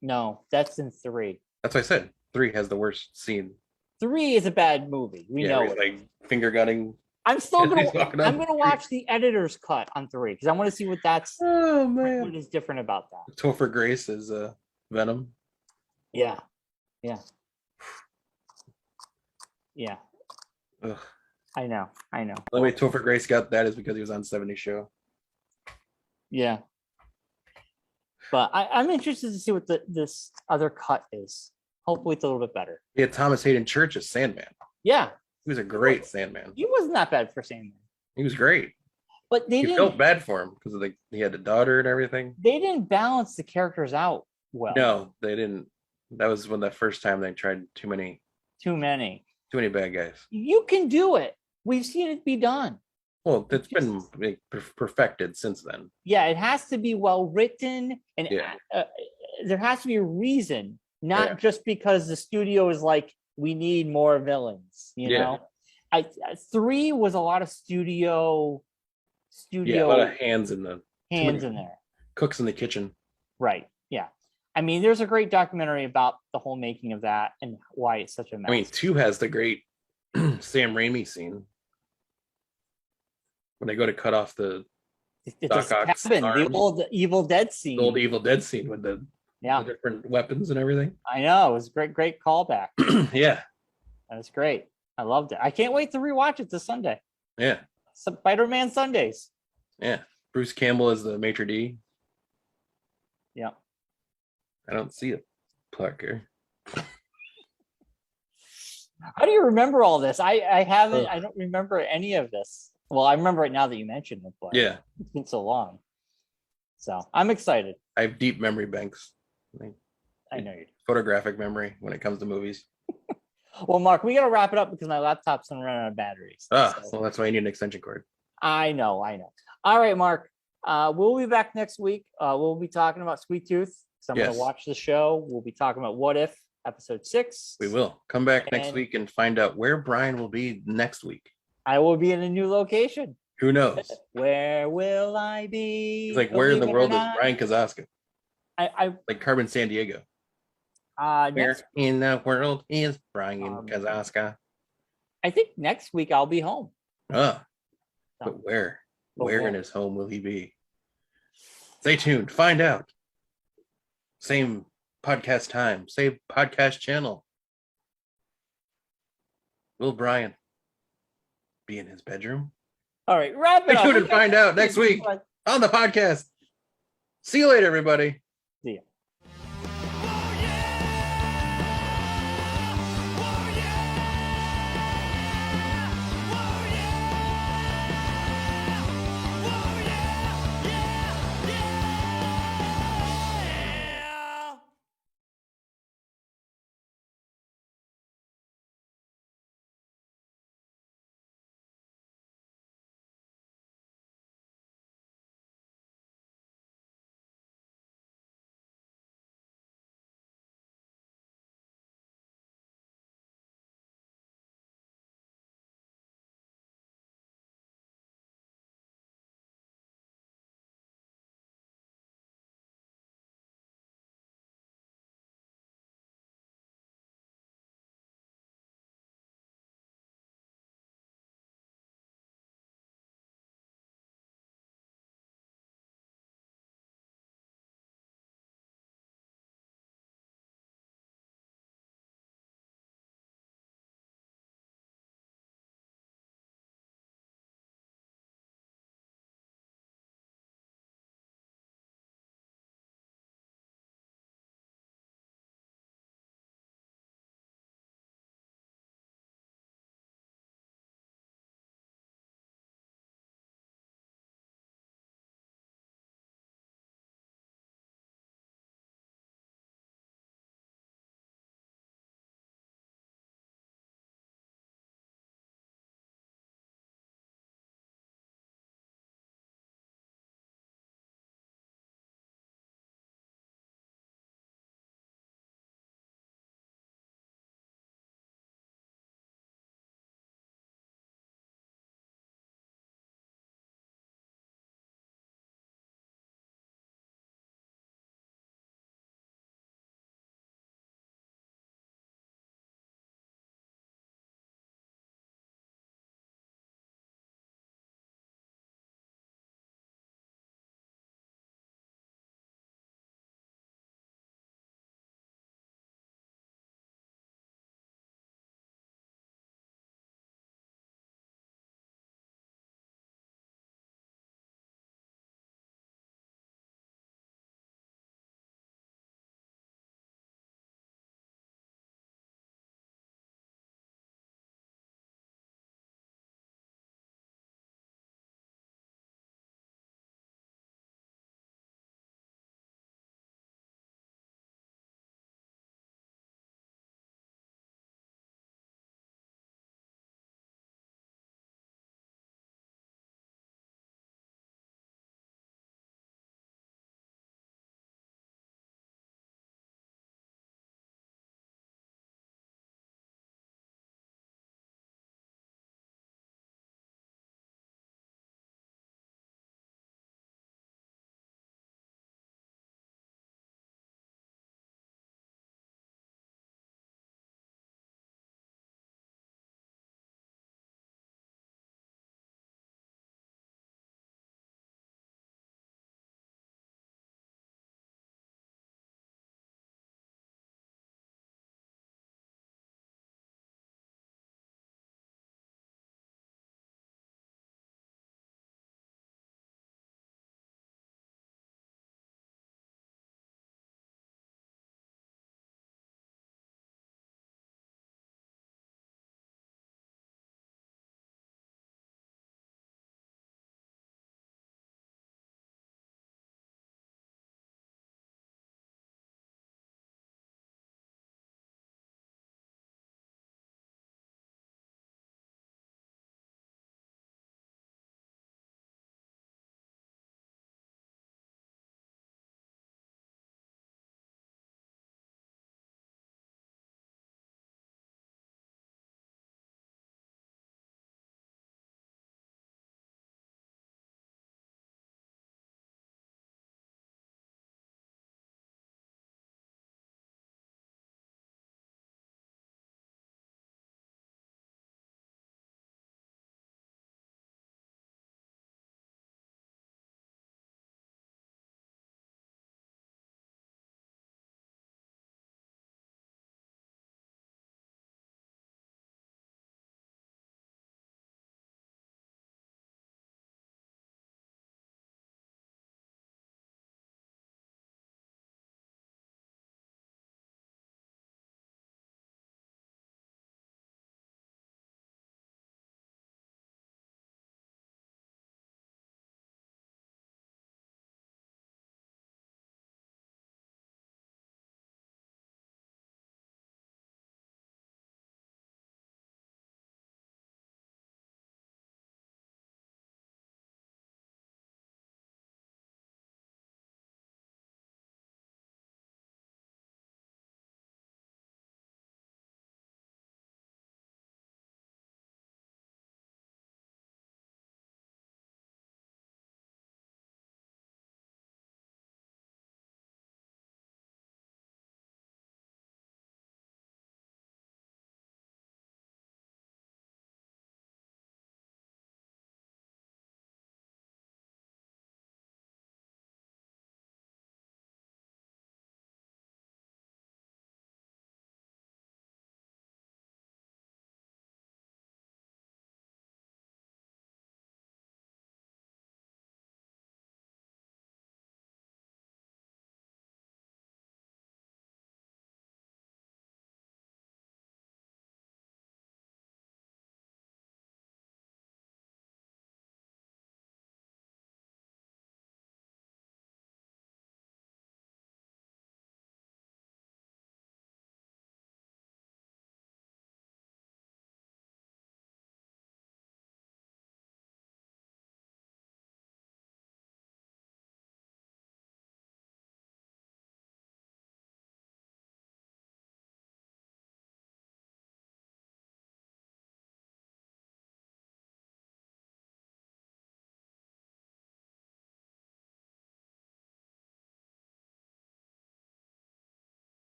No, that's in 3. That's what I said. 3 has the worst scene. 3 is a bad movie. We know it. Like finger gutting. I'm gonna watch the editor's cut on 3 because I want to see what that's. Oh man, what is different about that? Topher Grace is Venom. Yeah. Ugh. I know. The way Topher Grace got that is because he was on 70 Show. Yeah. But I'm interested to see what this other cut is. Hopefully it's a little bit better. He had Thomas Hayden Church as Sandman. Yeah. He was a great Sandman. He wasn't that bad for Sandman. He was great. But you felt bad for him because he had a daughter and everything. They didn't balance the characters out well. No, they didn't. That was the first time they tried too many bad guys. You can do it. We've seen it be done. Well, it's been perfected since then. Yeah, it has to be well written, and there has to be a reason, not just because the studio is like, we need more villains. You know, 3 was a lot of studio. Yeah, a lot of hands in there. Cooks in the kitchen. Right. Yeah. I mean, there's a great documentary about the whole making of that and why it's such a mess. I mean, 2 has the great Sam Raimi scene when they go to cut off the old Evil Dead scene. The old Evil Dead scene with the different weapons and everything. I know, it was a great callback. Yeah, that was great. I loved it. I can't wait to rewatch it this Sunday. Yeah, Spider-Man Sundays. Yeah, Bruce Campbell is the maitre d'. Yeah, I don't see it, Parker. How do you remember all this? I haven't. I don't remember any of this. Well, I remember it now that you mentioned it, but it's been so long. So I'm excited. I have deep memory banks. I know you do. Photographic memory when it comes to movies. Well, Mark, we got to wrap it up because my laptop's going to run out of batteries. Well, that's why you need an extension cord. I know. All right, Mark. We'll be back next week. We'll be talking about Sweet Tooth. So I'm going to watch the show. We'll be talking about What If, episode 6. We will. Come back next week and find out where Bryon will be next week. I will be in a new location. Who knows? Where will I be? It's like, where in the world is Bryon Kazaska? Like Carmen Sandiego. Where in the world is Bryon Kazaska? I think next week I'll be home. But where? Where in his home will he be? Stay tuned. Find out. Same podcast time. Same podcast channel. Will Bryon be in his bedroom? All right, wrap it up. Stay tuned and find out next week on the podcast. See you later, everybody.